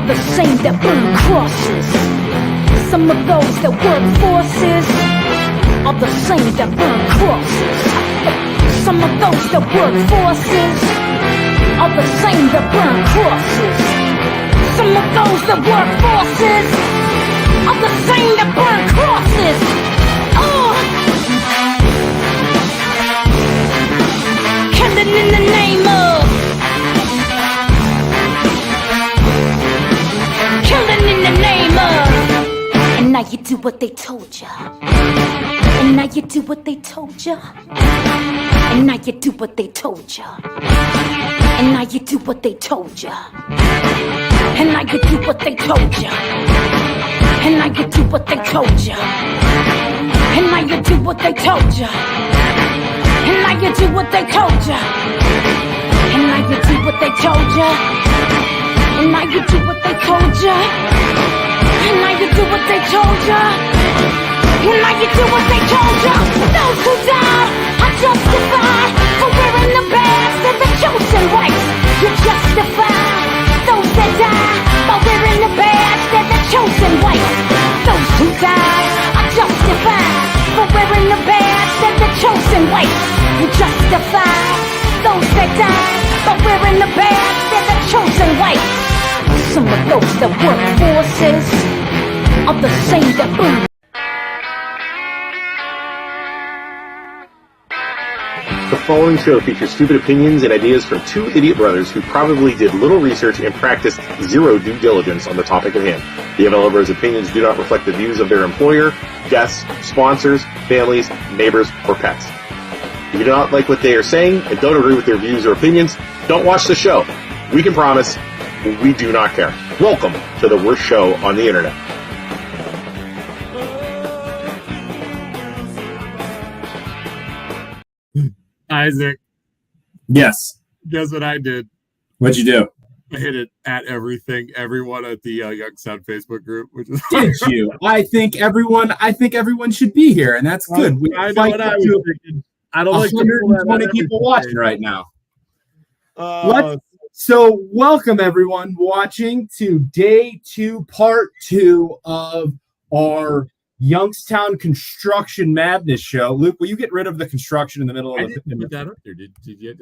the same that burn crosses. Some of those that work forces are the same that burn crosses. Some of those that work forces are the same that burn crosses. Some of those that work forces are the same that burn crosses. Oh, killing in the name of, killing in the name of. And now you do what they told ya. And now you do what they told ya. And now you do what they told ya. And now you do what they told ya. And now you do what they told ya. And now you do what they told ya. And now you do what they told ya. And now you do what they told ya. And now you do what they told ya. And now you do what they told ya. And now you do what they told ya. And now you do what they told ya. Those who die are justified for wearing the badge of the chosen race. You justify those that die by wearing the badge of the chosen race. Those who die are justified for wearing the badge of the chosen race. You justify those that die by wearing the badge of the chosen race. Some of those that work forces are the same that burn. The following show features stupid opinions and ideas from two idiot brothers who probably did little research and practiced zero due diligence on the topic at hand. The developers' opinions do not reflect the views of their employer, guests, sponsors, families, neighbors, or pets. If you do not like what they are saying and don't agree with their views or opinions, don't watch the show. We can promise we do not care. Welcome to the worst show on the internet. Isaac. Yes. Guess what I did? What'd you do? I hit it at everyone at the Youngstown Facebook group, which is Did you? I think everyone should be here, and that's good. We I know what I was thinking. I don't like 120 people watching right now. So welcome everyone watching to day 2, part 2 of our Youngstown Construction Madness show. Luke, will you get rid of the construction in the middle of I didn't put that up there. Did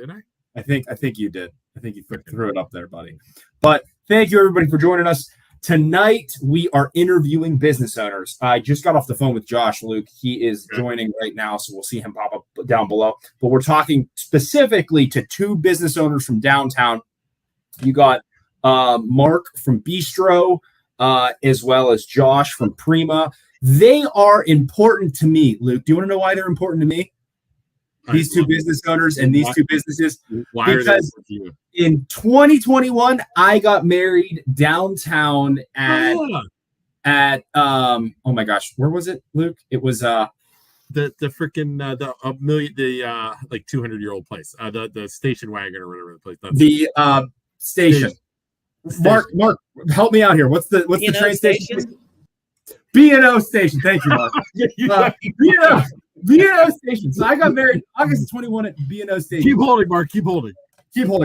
I? I think you did. I think you threw it up there, buddy. But thank you everybody for joining us. Tonight we are interviewing business owners. I just got off the phone with Josh, Luke. He is joining right now, so we'll see him pop up down below. But we're talking specifically to two business owners from downtown. You got Mark from Bistro, as well as Josh from Prima. They are important to me, Luke. Do you want to know why they're important to me? These two business owners and these two businesses. Why are they because in 2021, I got married downtown at oh my gosh, where was it, Luke? It was the freaking like 200-year-old place, the station wagon or whatever the place. The station. Mark, help me out here. What's the train station? B&O Station. Thank you, Mark. B&O Station. So I got married August 21 at B&O Station. Keep holding, Mark. Keep holding,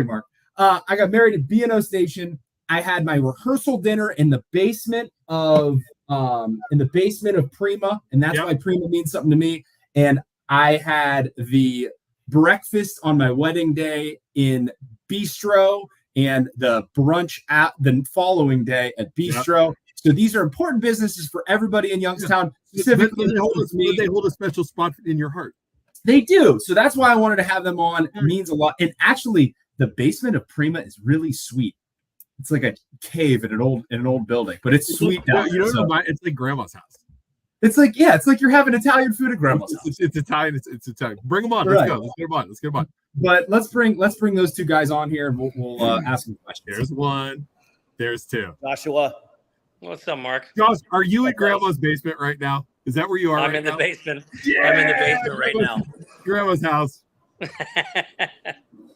Mark. I got married at B&O Station. I had my rehearsal dinner in the basement of Prima, and that's why Prima means something to me. And I had the breakfast on my wedding day in Bistro, and the brunch at the following day at Bistro. Yep. So these are important businesses for everybody in Youngstown. Specifically, they hold a special spot in your heart. They do. So that's why I wanted to have them on. It means a lot. And actually, the basement of Prima is really sweet. It's like a cave in an old building, but it's sweet down there. It's like grandma's house. It's like you're having Italian food at grandma's house. It's Italian. It's Italian. Bring them on. Right. Let's get them on. But let's bring those two guys on here, and we'll ask them questions. There's one. There's two. Joshua. What's up, Mark? Josh, are you in grandma's basement right now? Is that where you are? I'm in the basement. Yeah. I'm in the basement right now. Grandma's house.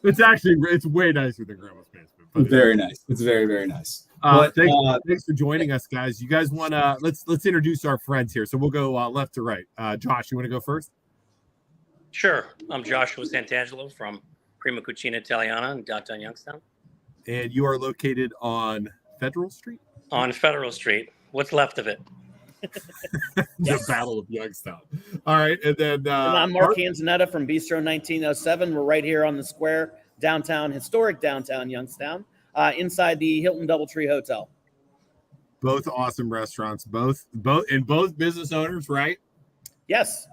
It's way nicer than grandma's basement. But very nice. It's very, very nice. Thanks for joining us, guys. You guys want to let's introduce our friends here. So we'll go left to right. Josh, you want to go first? Sure. I'm Joshua Santangelo from Prima Cucina Italiana in downtown Youngstown. And you are located on Federal Street? on Federal Street. What's left of it? The Battle of Youngstown. All right, and then And I'm Mark Hanzanetta from Bistro 1907. We're right here on the square, historic downtown Youngstown, inside the Hilton DoubleTree Hotel. Both awesome restaurants, both business owners, right? Yes.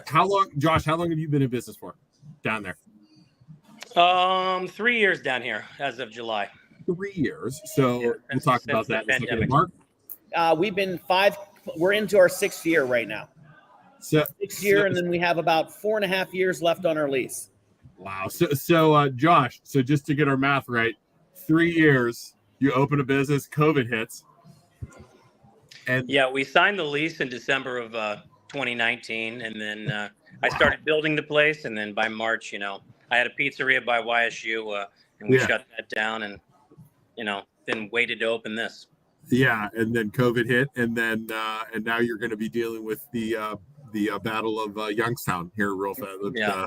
How long, Josh? How long have you been in business for down there? 3 years down here as of July. 3 years. So we'll talk about that in a second. Mark? We're into our 6th year right now. So 6th year, and then we have about 4.5 years left on our lease. Wow. So Josh, so just to get our math right, 3 years, you open a business, COVID hits. And yeah, we signed the lease in December of 2019, and then I started building the place, and then by March, I had a pizzeria by YSU, and we shut that down, and then waited to open this. Yeah, and then COVID hit, and then and now you're going to be dealing with the Battle of Youngstown here real fast. Yeah.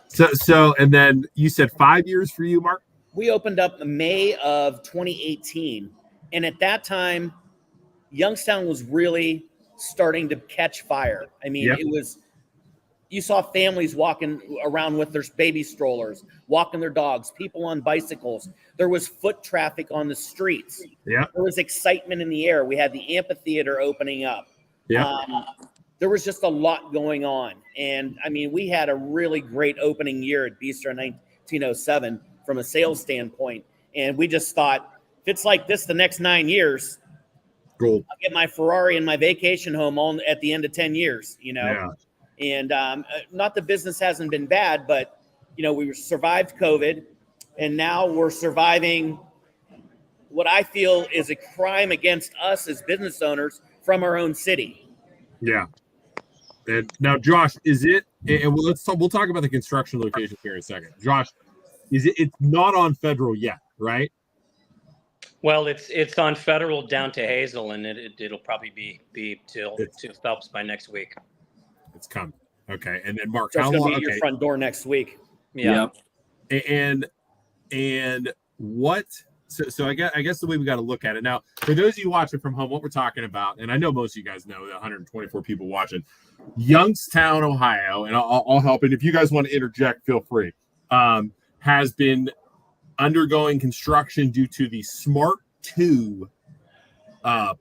So and then you said 5 years for you, Mark? We opened up in May of 2018, and at that time, Youngstown was really starting to catch fire. I mean, It was, you saw families walking around with their baby strollers, walking their dogs, people on bicycles. There was foot traffic on the streets. Yeah. There was excitement in the air. We had the amphitheater opening up. Yeah. There was just a lot going on. And I mean, we had a really great opening year at Bistro 1907 from a sales standpoint. And we just thought, if it's like this the next 9 years, Cool. I'll get my Ferrari and my vacation home all at the end of 10 years, Yeah. And not the business hasn't been bad, but, we survived COVID, and now we're surviving what I feel is a crime against us as business owners from our own city. Yeah. And now, Josh, is it? And we'll talk about the construction location here in a second. Josh, it's not on Federal yet, right? Well, it's on Federal down to Hazel, and it'll probably be till Phelps by next week. It's coming. Okay, and then Mark, So how it's long? going to be at your front door next week. Yeah. And what? So I guess the way we got to look at it now, for those of you watching from home, what we're talking about, and I know most of you guys know, the 124 people watching, Youngstown, Ohio, and I'll help. And if you guys want to interject, feel free. Has been undergoing construction due to the Smart 2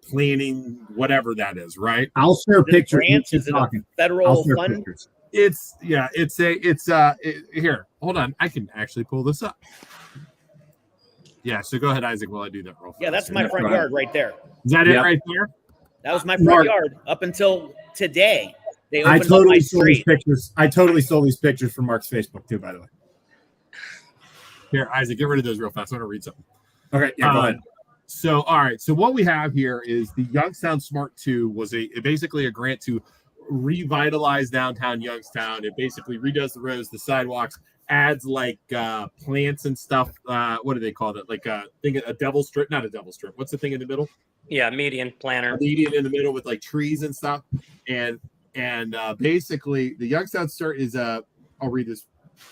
planning, whatever that is, right? I'll share pictures. Grants, is it a federal fund? Pictures. It's here. Hold on, I can actually pull this up. Yeah, so go ahead, Isaac, while I do that real fast. Yeah, that's my front yard right there. Is that it right there? That was my front yard up until today. They I opened totally up my stole these street. pictures. I totally stole these pictures from Mark's Facebook too, by the way. Here, Isaac, get rid of those real fast. I want to read something. Okay, yeah, go ahead. So, all right. So what we have here is the Youngstown Smart 2 was basically a grant to revitalize downtown Youngstown. It basically redoes the roads, the sidewalks, adds like plants and stuff. What do they call that? Like a devil strip, not a devil strip. What's the thing in the middle? Yeah, median planner. A median in the middle with like trees and stuff. And basically the Youngstown Start is I'll read this.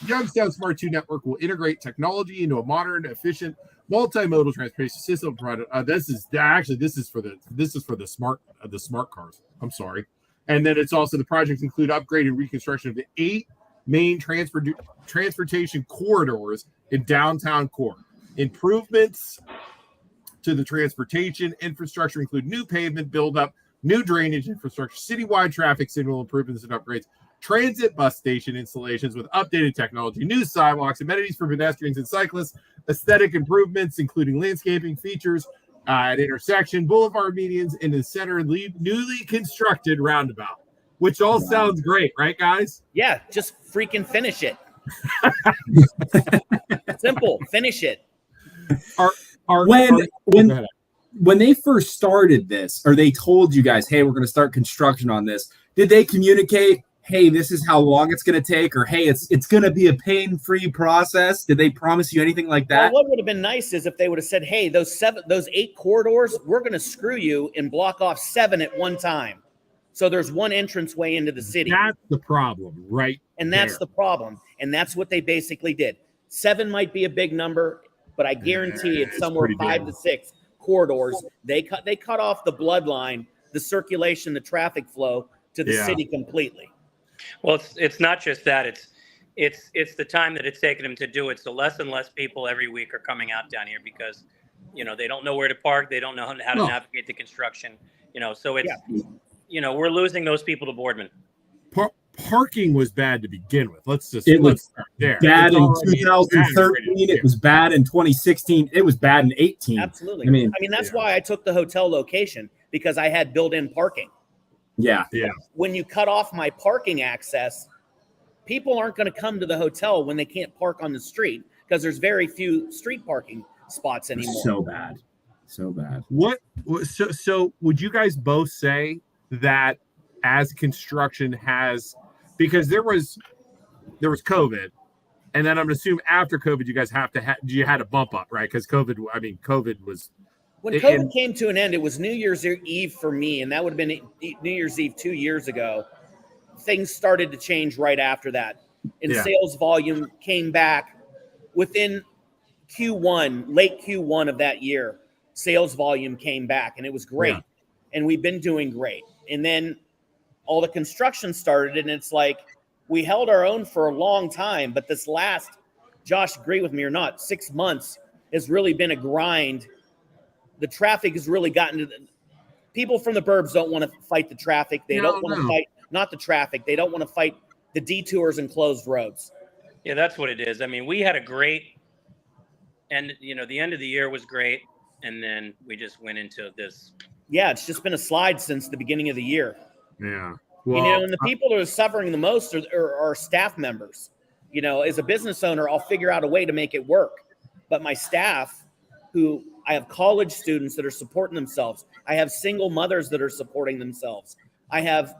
Youngstown Smart 2 network will integrate technology into a modern, efficient, multimodal transportation system. This is for the smart cars. I'm sorry. And then it's also the projects include upgrade and reconstruction of the 8 main transportation corridors in downtown core. Improvements to the transportation infrastructure include new pavement buildup, new drainage infrastructure, citywide traffic signal improvements and upgrades, transit bus station installations with updated technology, new sidewalks, amenities for pedestrians and cyclists, aesthetic improvements, including landscaping features at intersection, boulevard medians, in the center, newly constructed roundabout, which all sounds great, right, guys? Yeah, just freaking finish it. Simple, finish it. When they first started this, or they told you guys, hey, we're going to start construction on this, did they communicate, hey, this is how long it's going to take, or hey, it's going to be a pain-free process? Did they promise you anything like that? Well, what would have been nice is if they would have said, hey, those 8 corridors, we're going to screw you and block off 7 at one time. So there's one entranceway into the city. That's the problem, right? And that's the problem. And that's what they basically did. 7 might be a big number, but I guarantee it's somewhere 5 to 6. corridors. They cut off the bloodline, the circulation, the traffic flow to the city completely. Well, it's not just that. It's the time that it's taken them to do it. So less and less people every week are coming out down here because, they don't know where to park. They don't know how to navigate the construction. So it's, we're losing those people to Boardman. Parking was bad to begin with. Let's start there. Bad in 2013. It was bad in 2016. It was bad in 18. Absolutely. I mean that's why I took the hotel location, because I had built-in parking. Yeah. When you cut off my parking access, people aren't going to come to the hotel when they can't park on the street, because there's very few street parking spots anymore. So bad. So would you guys both say that as construction has, because there was COVID, and then I'm going to assume after COVID you guys you had a bump up, right? Because COVID was. When COVID came to an end, it was New Year's Eve for me, and that would have been New Year's Eve 2 years ago. Things started to change right after that, and sales volume came back within late Q1 of that year. Sales volume came back, and it was great, and we've been doing great. And then all the construction started, and it's like we held our own for a long time, but this last, Josh, agree with me or not, 6 months has really been a grind. The traffic has really gotten to people from the burbs don't want to fight the traffic. They don't want to fight, not the traffic. They don't want to fight the detours and closed roads. Yeah, that's what it is. I mean, we had a great, and the end of the year was great. And then we just went into this. Yeah, it's just been a slide since the beginning of the year. Yeah. Well, and the people that are suffering the most are staff members. As a business owner, I'll figure out a way to make it work. But my staff, I have college students that are supporting themselves. I have single mothers that are supporting themselves. I have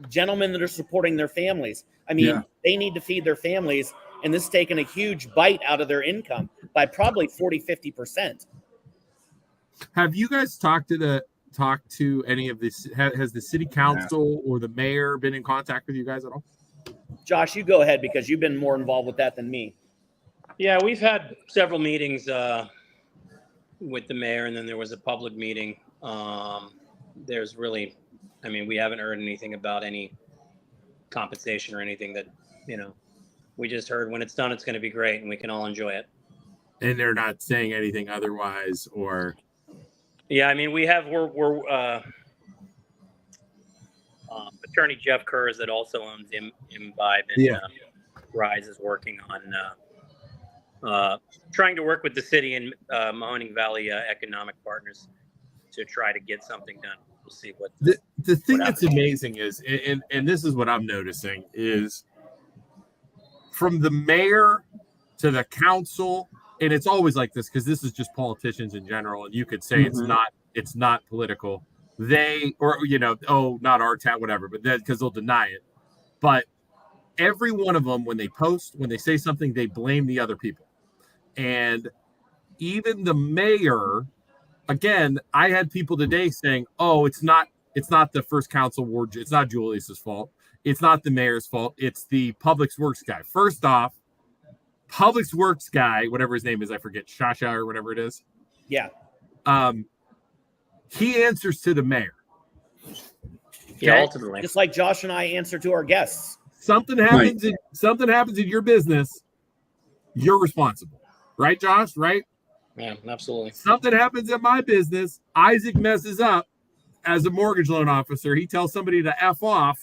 gentlemen that are supporting their families. I mean, they need to feed their families, and this is taking a huge bite out of their income by probably 40-50%. Have you guys talked to any of this? Has the city council or the mayor been in contact with you guys at all? Josh, you go ahead, because you've been more involved with that than me. Yeah, we've had several meetings with the mayor, and then there was a public meeting. There's really, we haven't heard anything about any compensation or anything that, we just heard when it's done, it's going to be great and we can all enjoy it. And they're not saying anything otherwise, or? Yeah, we're attorney Jeff Kurz, that also owns Imbibe and Rise, is working on trying to work with the city and Mahoning Valley Economic Partners to try to get something done. We'll see what the thing that's amazing is, and this is what I'm noticing, is from the mayor to the council. And it's always like this, because this is just politicians in general, and you could say it's not political. Not our town, whatever, but that, because they'll deny it. But every one of them, when they say something, they blame the other people. And even the mayor, again, I had people today saying, "Oh, it's not the first council ward. It's not Julius's fault. It's not the mayor's fault. It's the public works guy." First off, Public Works guy, whatever his name is, I forget, Shasha or whatever it is. Yeah. He answers to the mayor. Yeah, ultimately. Just like Josh and I answer to our guests. Something happens in your business, you're responsible. Right, Josh? Right? Yeah, absolutely. Something happens in my business, Isaac messes up as a mortgage loan officer. He tells somebody to F off.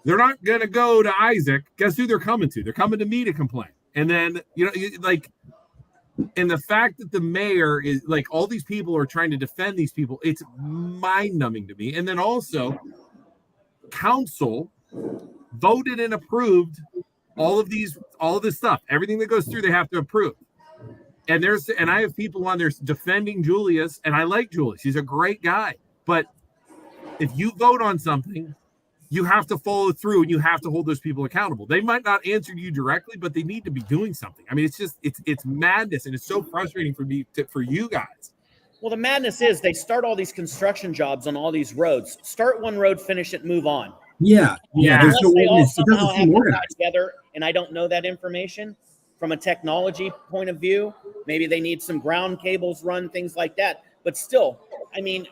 They're not going to go to Isaac. Guess who they're coming to? They're coming to me to complain. And then, and the fact that the mayor is all these people are trying to defend these people, it's mind numbing to me. And then also, council voted and approved all of this stuff. Everything that goes through, they have to approve. And I have people on there defending Julius, and I like Julius. He's a great guy. But if you vote on something, you have to follow through, and you have to hold those people accountable. They might not answer you directly, but they need to be doing something. It's madness, and it's so frustrating for you guys. Well, the madness is they start all these construction jobs on all these roads. Start one road, finish it, move on. Yeah. There's no ordinance. It doesn't seem organized together, and I don't know that information. from a technology point of view. Maybe they need some ground cables run, things like that. But still, I mean,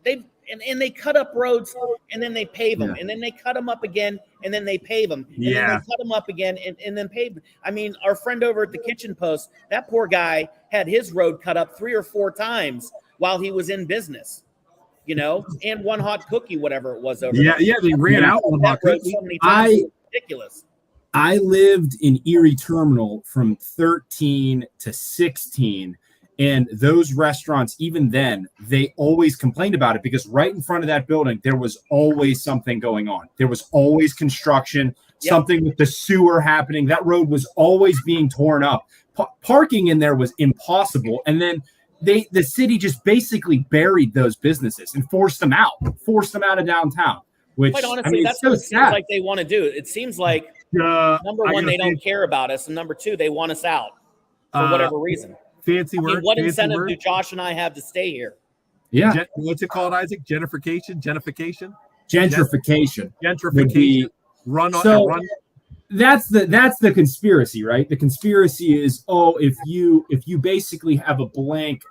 and they cut up roads and then they pave them, and then they cut them up again and then they pave them, and then they cut them up again and then pave them. I mean, our friend over at the Kitchen Post, that poor guy had his road cut up 3 or 4 times while he was in business, you know, and one hot cookie, whatever it was over there. Yeah, they ran out one hot cookie. So many times, it was ridiculous. I lived in Erie Terminal from 13 to 16. And those restaurants, even then, they always complained about it because right in front of that building, there was always something going on. There was always construction, something with the sewer happening. That road was always being torn up. Parking in there was impossible. And then the city just basically buried those businesses and forced them out of downtown. Which, quite honestly, I mean, that's so what it seems like they want to do. It seems like, number one, they don't care about us. And number two, they want us out for whatever reason. Fancy word. What incentive do Josh and I have to stay here? Yeah. What's it called, Isaac? Gentrification. Run. That's the conspiracy, right? The conspiracy is, if you basically have a blank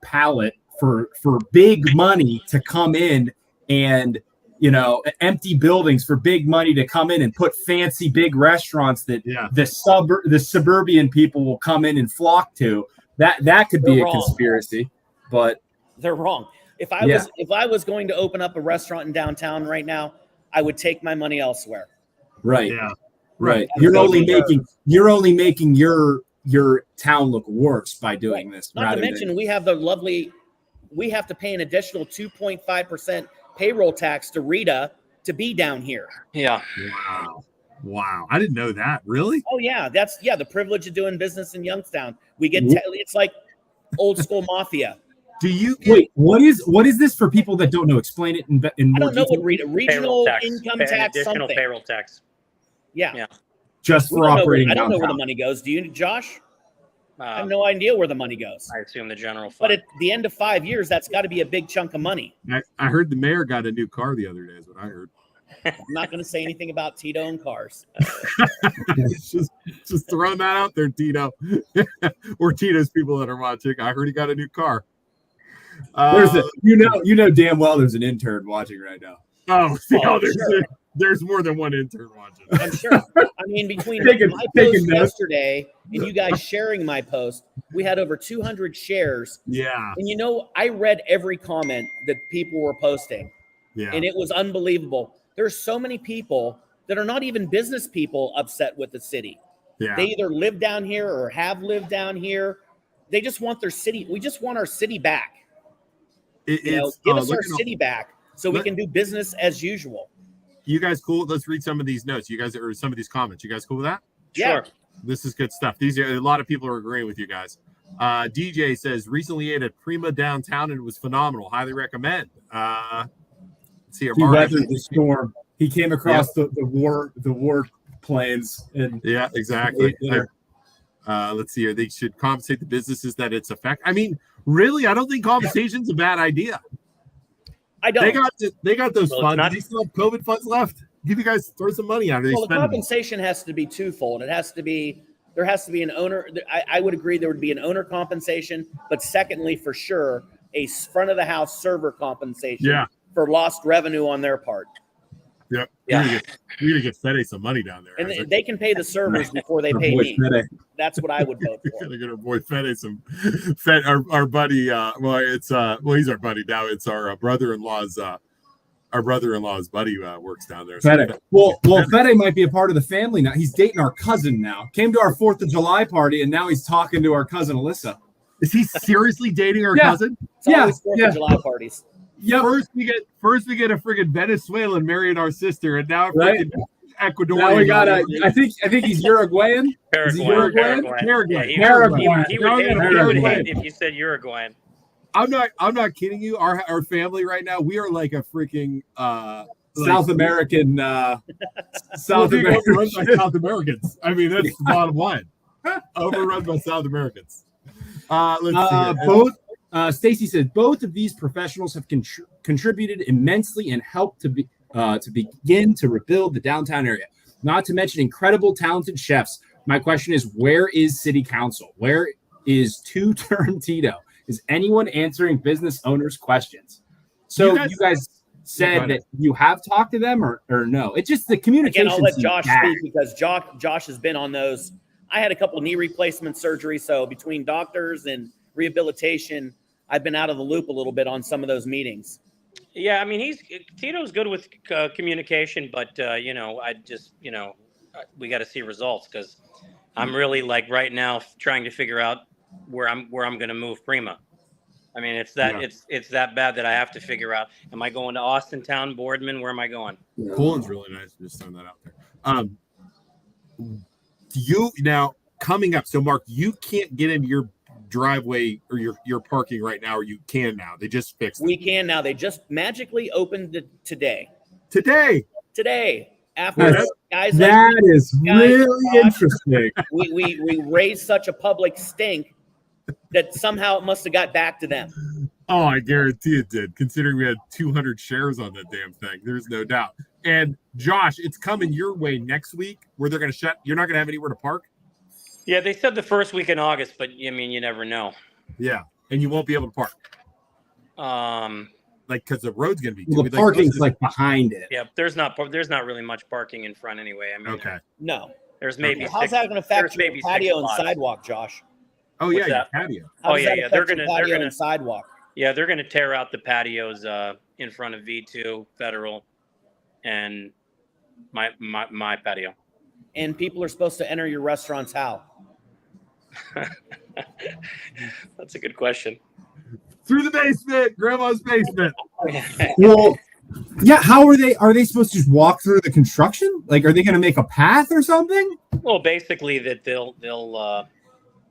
palette for big money to come in and, you know, empty buildings for big money to come in and put fancy big restaurants that the suburban people will come in and flock to. That could be a conspiracy, but they're wrong. If I was going to open up a restaurant in downtown right now, I would take my money elsewhere. Right. Yeah. Right. You're only making your town look worse by doing this. Not to mention we have to pay an additional 2.5% payroll tax to Rita to be down here. Yeah. Wow. I didn't know that. Really? Oh yeah. That's the privilege of doing business in Youngstown. We get it's like old school mafia. Do you wait? What is this for people that don't know? Explain it in I more don't know detail. what regional income tax, additional something. payroll tax. Yeah. Just for operating. I don't know where the money goes. Do you, Josh? I have no idea where the money goes. I assume the general fund. But at the end of 5 years, that's got to be a big chunk of money. I heard the mayor got a new car the other day. Is what I heard. I'm not going to say anything about Tito and cars. just throwing that out there, Tito, or Tito's people that are watching. I heard he got a new car. You know damn well there's an intern watching right now. There's more than one intern watching. I'm sure. I mean, between my post yesterday and you guys sharing my post, we had over 200 shares. Yeah. And you know, I read every comment that people were posting. Yeah. And it was unbelievable. There's so many people that are not even business people upset with the city. Yeah. They either live down here or have lived down here. They just want their city. We just want our city back. Give us our city back so we can do business as usual. You guys cool? Let's read some of these notes. You guys, or some of these comments. You guys cool with that? Yeah. Sure. This is good stuff. These are a lot of people are agreeing with you guys. DJ says recently ate at Prima downtown and it was phenomenal. Highly recommend. Let's see here. He weathered the storm. He came across the war planes and exactly. Let's see here. They should compensate the businesses that it's affect. I mean, really, I don't think compensation's a bad idea. I don't. They got those funds. They still have COVID funds left. Give you guys throw some money out. The compensation has to be twofold. There has to be an owner. I would agree there would be an owner compensation, but secondly, for sure, a front of the house server compensation for lost revenue on their part. Yep. Yeah. We're gonna get Fede some money down there. And they can pay the servers before they pay me. Fede. That's what I would vote for. We're gonna avoid Fede some. Our buddy. He's our buddy now. It's our brother-in-law's. Our brother-in-law's buddy works down there. Fede. Well, Fede might be a part of the family now. He's dating our cousin now. Came to our 4th of July party, and now he's talking to our cousin Alyssa. Is he seriously dating our cousin? It's always 4th of July parties. Yeah. First we get a friggin' Venezuelan marrying our sister, and now Ecuadorian. Now we got I think he's Uruguayan. Paraguayan. He would hate if you said Uruguayan. I'm not kidding you. Our family right now, we are like a freaking South American. South Americans. I mean, that's the bottom line. Overrun by South Americans. Let's see. Both. Stacy says both of these professionals have contributed immensely and helped to begin to rebuild the downtown area. Not to mention incredible, talented chefs My question is, where is City Council? Where is two-term Tito? Is anyone answering business owners' questions? So you guys said that you have talked to them or no? It's just the communication. Again, I'll let Josh speak because Josh has been on those. I had a couple knee replacement surgeries, so between doctors and rehabilitation, I've been out of the loop a little bit on some of those meetings. Yeah, I mean, Tito's good with communication, but we got to see results because I'm really like right now trying to figure out where I'm going to move Prima. I mean, it's that bad that I have to figure out. Am I going to Austin Town, Boardman? Where am I going? Poland's really nice. Just throwing that out there. You now coming up. So Mark, you can't get in your driveway or your parking right now, or you can now. They just fixed it. We can now. They just magically opened it today. Today. After guys, really interesting. We raised such a public stink that somehow it must have got back to them. Oh, I guarantee it did, considering we had 200 shares on that damn thing. There's no doubt. And Josh, it's coming your way next week where they're going to shut. You're not going to have anywhere to park. Yeah, they said the first week in August, but I mean, you never know. Yeah, and you won't be able to park. Because the road's going to be. The parking's like behind it. Yeah, there's not really much parking in front anyway. I mean, okay. No. There's maybe. How's that going to affect your patio and sidewalk, Josh? Oh yeah, your patio. They're gonna sidewalk. Yeah, they're gonna tear out the patios in front of V2 Federal, and my patio. And people are supposed to enter your restaurants how? That's a good question. Through the basement, Grandma's basement. Well, yeah. How are they? Are they supposed to just walk through the construction? Like, are they going to make a path or something? Well, basically, that they'll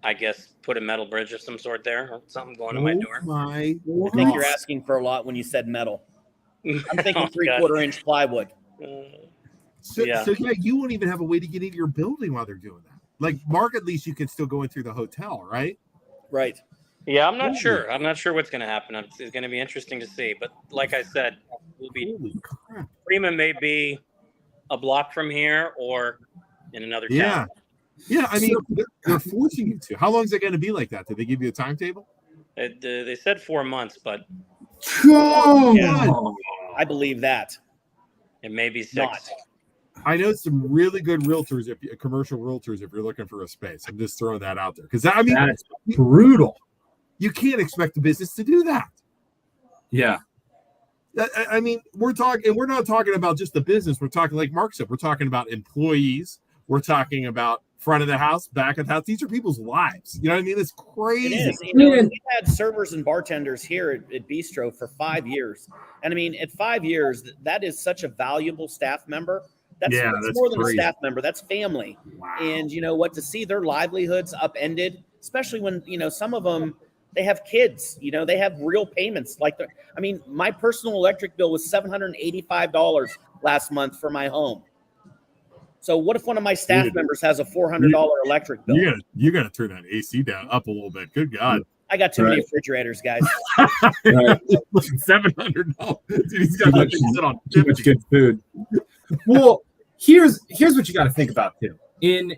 I guess put a metal bridge of some sort there, or something going to my door. I think you're asking for a lot when you said metal. I'm thinking 3/4 inch plywood. So you won't even have a way to get into your building while they're doing that. Like Mark, at least you can still go in through the hotel, right? Right. Yeah, I'm not sure. I'm not sure what's going to happen. It's going to be interesting to see. But like I said, Prima may be a block from here or in another town. Yeah, I mean, they're forcing you to. How long is it going to be like that? Did they give you a timetable? They said 4 months, but I believe that. It may be 6. Not. I know some really good realtors, commercial realtors, if you're looking for a space. I'm just throwing that out there because that's brutal. You can't expect the business to do that. Yeah. I mean, we're not talking about just the business. We're talking, like Mark said, we're talking about employees. We're talking about front of the house, back of the house. These are people's lives. You know what I mean? It's crazy. It is. We've had servers and bartenders here at Bistro for 5 years. And I mean, at 5 years, that is such a valuable staff member. That's more than crazy. A staff member. That's family. Wow. And you know what? To see their livelihoods upended, especially when, some of them, they have kids, they have real payments. My personal electric bill was $785 last month for my home. So what if one of my staff members has a $400 electric bill? You got to turn that AC down up a little bit. Good God. I got too many refrigerators, guys. $700. He's got too much good food. Well, here's what you got to think about too. In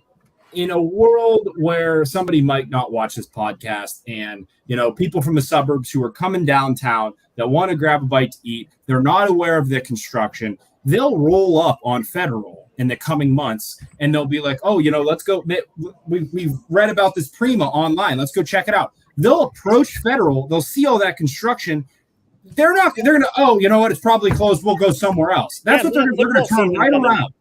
a world where somebody might not watch this podcast and, people from the suburbs who are coming downtown that want to grab a bite to eat, they're not aware of the construction, they'll roll up on Federal in the coming months and they'll be like, oh, let's go. We've read about this Prima online. Let's go check it out. They'll approach Federal. They'll see all that construction. They're going to, oh, you know what? It's probably closed. We'll go somewhere else. That's what they're going to turn right around.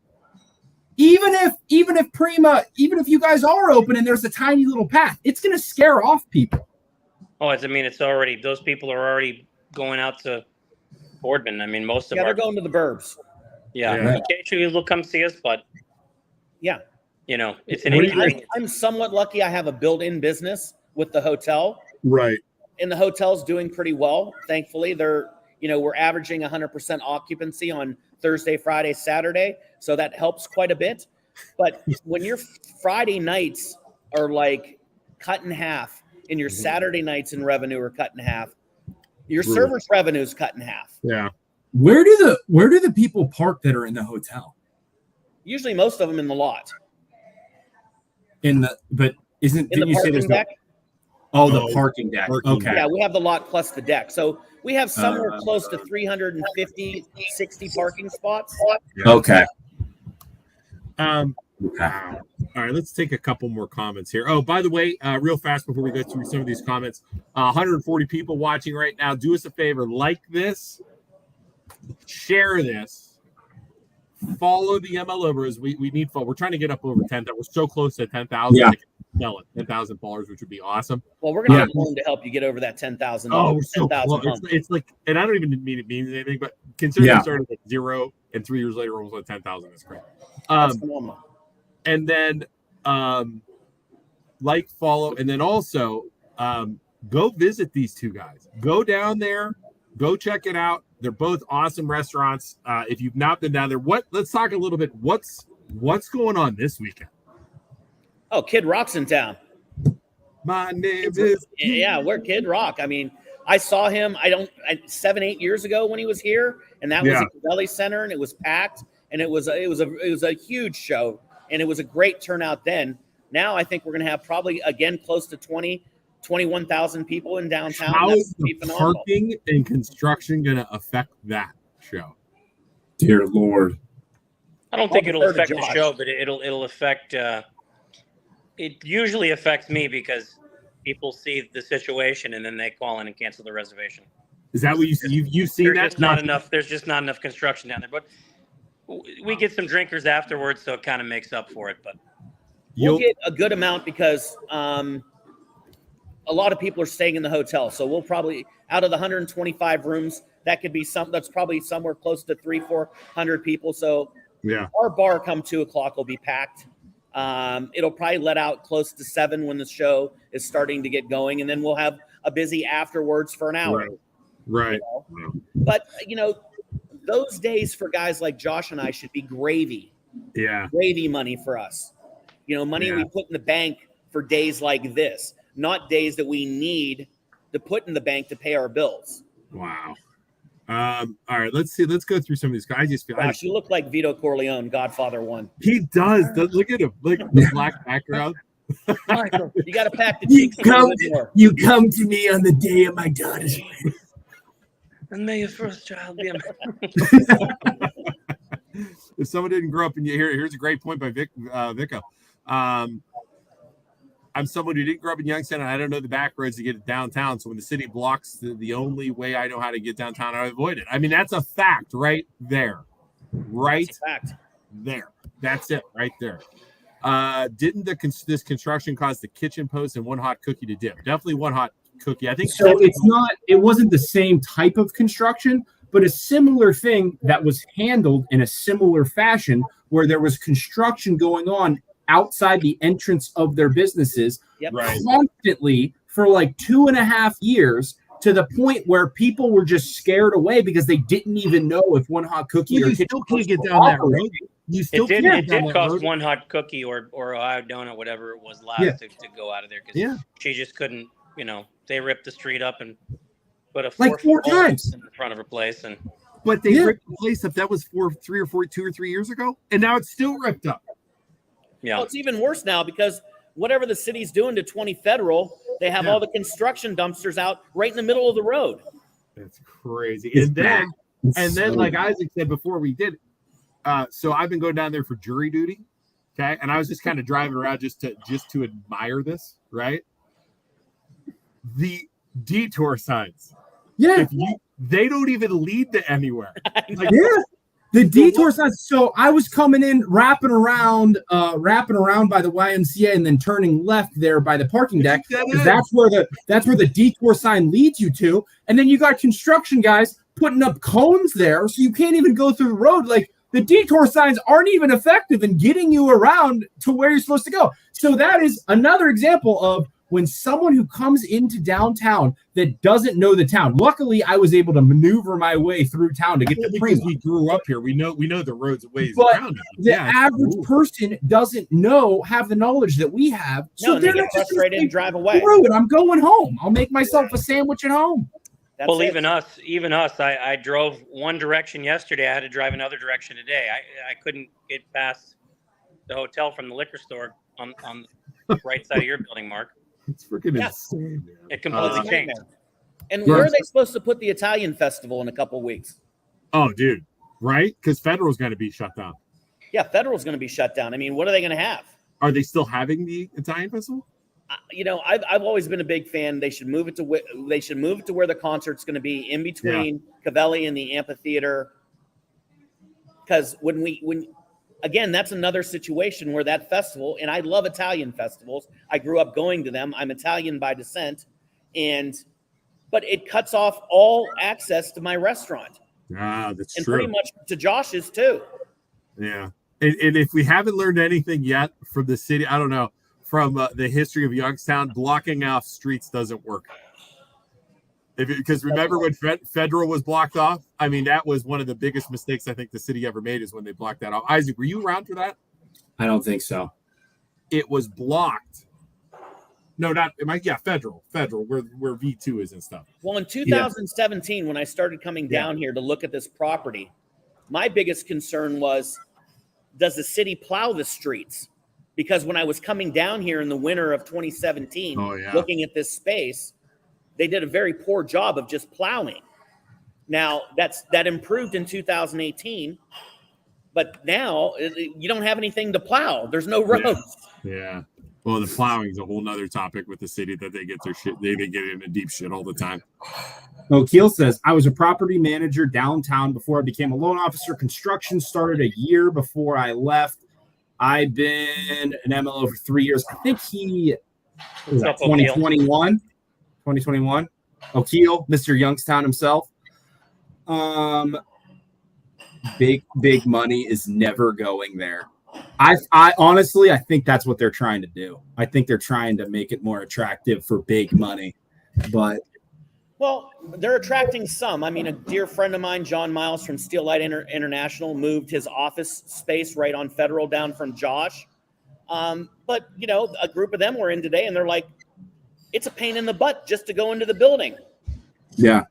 Even if Prima, even if you guys are open and there's a tiny little path, it's going to scare off people. Oh, it's already, those people are already going out to Boardman. I mean, most of they're going to the burbs. Yeah. Occasionally they'll come see us, but it's an I'm somewhat lucky. I have a built-in business with the hotel. Right. And the hotel's doing pretty well. Thankfully, we're averaging 100% occupancy on Thursday, Friday, Saturday. So that helps quite a bit. But when your Friday nights are like cut in half and your Saturday nights in revenue are cut in half, your service revenue is cut in half. Yeah. Where do the people park that are in the hotel? Usually most of them in the lot. But didn't you say there's deck? the parking deck? Parking Okay. deck. Yeah, we have the lot plus the deck. So we have somewhere close to 350, 60 parking spots. Okay. Wow. All right, let's take a couple more comments here. Oh, by the way, real fast before we go through some of these comments, 140 people watching right now. Do us a favor, like this, share this, follow the ML Overs. We need follow. We're trying to get up over 10,000. We're so close to 10,000. Yeah. 10,000 followers, which would be awesome. Well, we're going to get loan to help you get over that 10,000. Oh, we're so 10,000 close. It's like, and I don't even mean it means anything, but considering we started at 0 and 3 years later, we're almost at 10,000. That's great. That's phenomenal. And then like, follow, and then also go visit these two guys. Go down there, go check it out. They're both awesome restaurants. If you've not been down there, let's talk a little bit. What's going on this weekend? Oh, Kid Rock's in town. My name is we're Kid Rock. I mean, I saw him 7-8 years ago when he was here, and that was at the Valley Center, and it was packed, and it was a huge show, and it was a great turnout then. Now I think we're going to have probably again close to 21,000 people in downtown. How is the parking and construction going to affect that show? Dear Lord. I don't think it'll affect the show, but it'll affect. It usually affects me because people see the situation and then they call in and cancel the reservation. Is that what you've seen? There's just not enough construction down there, but we get some drinkers afterwards, so it kind of makes up for it. But we'll get a good amount because a lot of people are staying in the hotel. So we'll probably, out of the 125 rooms, that could be that's probably somewhere close to 300-400 people. So our bar come 2:00 will be packed. It'll probably let out close to 7 when the show is starting to get going, and then we'll have a busy afterwards for an hour. Right. You know? But those days for guys like Josh and I should be gravy. Yeah. Gravy money for us. Money we put in the bank for days like this, not days that we need to put in the bank to pay our bills. Wow. All right, let's see. Let's go through some of these guys. Gosh, you look like Vito Corleone, Godfather 1. He does. Look at him. Look at the black background. Michael, you got to pack the cheeks. You come to me on the day of my daughter's wedding. And may your first child be a If someone didn't grow up in here's a great point by Vico. I'm someone who didn't grow up in Youngstown, and I don't know the back roads to get to downtown. So when the city blocks the only way I know how to get downtown, I avoid it. I mean, that's a fact right there. Right there. That's it right there. Didn't this construction cause the kitchen post and one hot cookie to dip? Definitely one hot cookie. I think so. It wasn't the same type of construction, but a similar thing that was handled in a similar fashion where there was construction going on outside the entrance of their businesses constantly for like 2.5 years, to the point where people were just scared away because they didn't even know if one hot cookie or still can't get down that road. It did cost one hot cookie or Ohio donut, whatever it was last to go out of there because she just couldn't. They ripped the street up and put a 4 times in the front of her place, but they ripped the place up. That was 2 or 3 years ago, and now it's still ripped up. Yeah, well, it's even worse now because whatever the city's doing to 20 Federal, they have all the construction dumpsters out right in the middle of the road. That's crazy. And then, like Isaac said before, we did. So I've been going down there for jury duty, okay, and I was just kind of driving around just to admire this, right? The detour signs, they don't even lead to anywhere. The detour signs. So I was coming in, wrapping around by the YMCA, and then turning left there by the parking deck. That's where the detour sign leads you to. And then you got construction guys putting up cones there, so you can't even go through the road. Like, the detour signs aren't even effective in getting you around to where you're supposed to go. So that is another example of when someone who comes into downtown that doesn't know the town. Luckily, I was able to maneuver my way through town to get to Prima. We grew up here. We know the roads and ways but around. The average person doesn't have the knowledge that we have. So they're get frustrated and drive away. I'm going home. I'll make myself a sandwich at home. Even us. I drove one direction yesterday. I had to drive another direction today. I couldn't get past the hotel from the liquor store on right side of your building, Mark. It's freaking Yeah. insane, man. It completely It's a changed. nightmare. And where are they supposed to put the Italian festival in a couple weeks? Oh, dude, right? Because Federal's going to be shut down. Yeah, Federal's going to be shut down. I mean, what are they going to have? Are they still having the Italian festival? I've always been a big fan. They should move it to where the concert's going to be, in between Cavelli and the amphitheater. Because again, that's another situation where that festival, and I love Italian festivals. I grew up going to them. I'm Italian by descent, but it cuts off all access to my restaurant. Ah, that's and true. Pretty much to Josh's too. Yeah. And if we haven't learned anything yet from the city, I don't know, from the history of Youngstown, blocking off streets doesn't work. Because remember when Federal was blocked off? I mean, that was one of the biggest mistakes I think the city ever made, is when they blocked that off. Isaac, were you around for that? I don't think so. It was blocked. No, not Federal, where V2 is and stuff. Well, in 2017, when I started coming down here to look at this property, my biggest concern was, does the city plow the streets? Because when I was coming down here in the winter of 2017, looking at this space, they did a very poor job of just plowing. Now that improved in 2018, but now you don't have anything to plow. There's no roads. Yeah. Well, the plowing is a whole nother topic with the city, that they get their shit. They get into deep shit all the time. O'Keel says, I was a property manager downtown before I became a loan officer. Construction started a year before I left. I've been an MLO for 3 years. I think he was that 2021. O'Keel, Mr. Youngstown himself. Big money is never going there. I honestly, I think that's what they're trying to do. I think they're trying to make it more attractive for big money. But well, they're attracting some. I mean, a dear friend of mine, John Miles from Steel Light International, moved his office space right on Federal down from Josh. But a group of them were in today, and they're like, it's a pain in the butt just to go into the building. Yeah.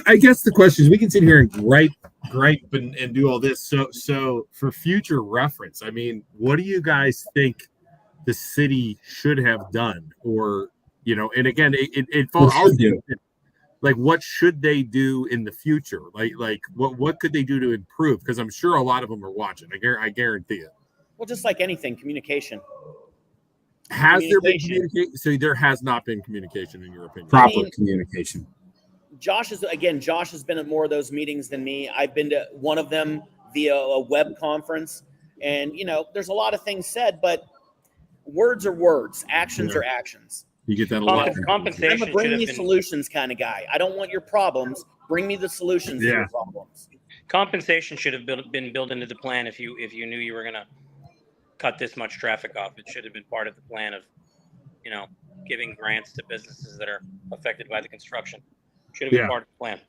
I guess the question is, we can sit here and gripe and do all this. So for future reference, I mean, what do you guys think the city should have done? Or, and again, it falls like, what should they do in the future? Like what could they do to improve? Because I'm sure a lot of them are watching. I guarantee it. Well, just like anything, communication. Has there been communication? So there has not been communication, in your opinion. Proper communication. Josh has been at more of those meetings than me. I've been to one of them via a web conference, and there's a lot of things said, but words are words, actions are actions. You get that a lot. Compensation. I'm a bring me solutions kind of guy. I don't want your problems. Bring me the solutions to your problems. Compensation should have been built into the plan. If you knew you were going to cut this much traffic off, it should have been part of the plan of, giving grants to businesses that are affected by the construction. Should have been part of the plan.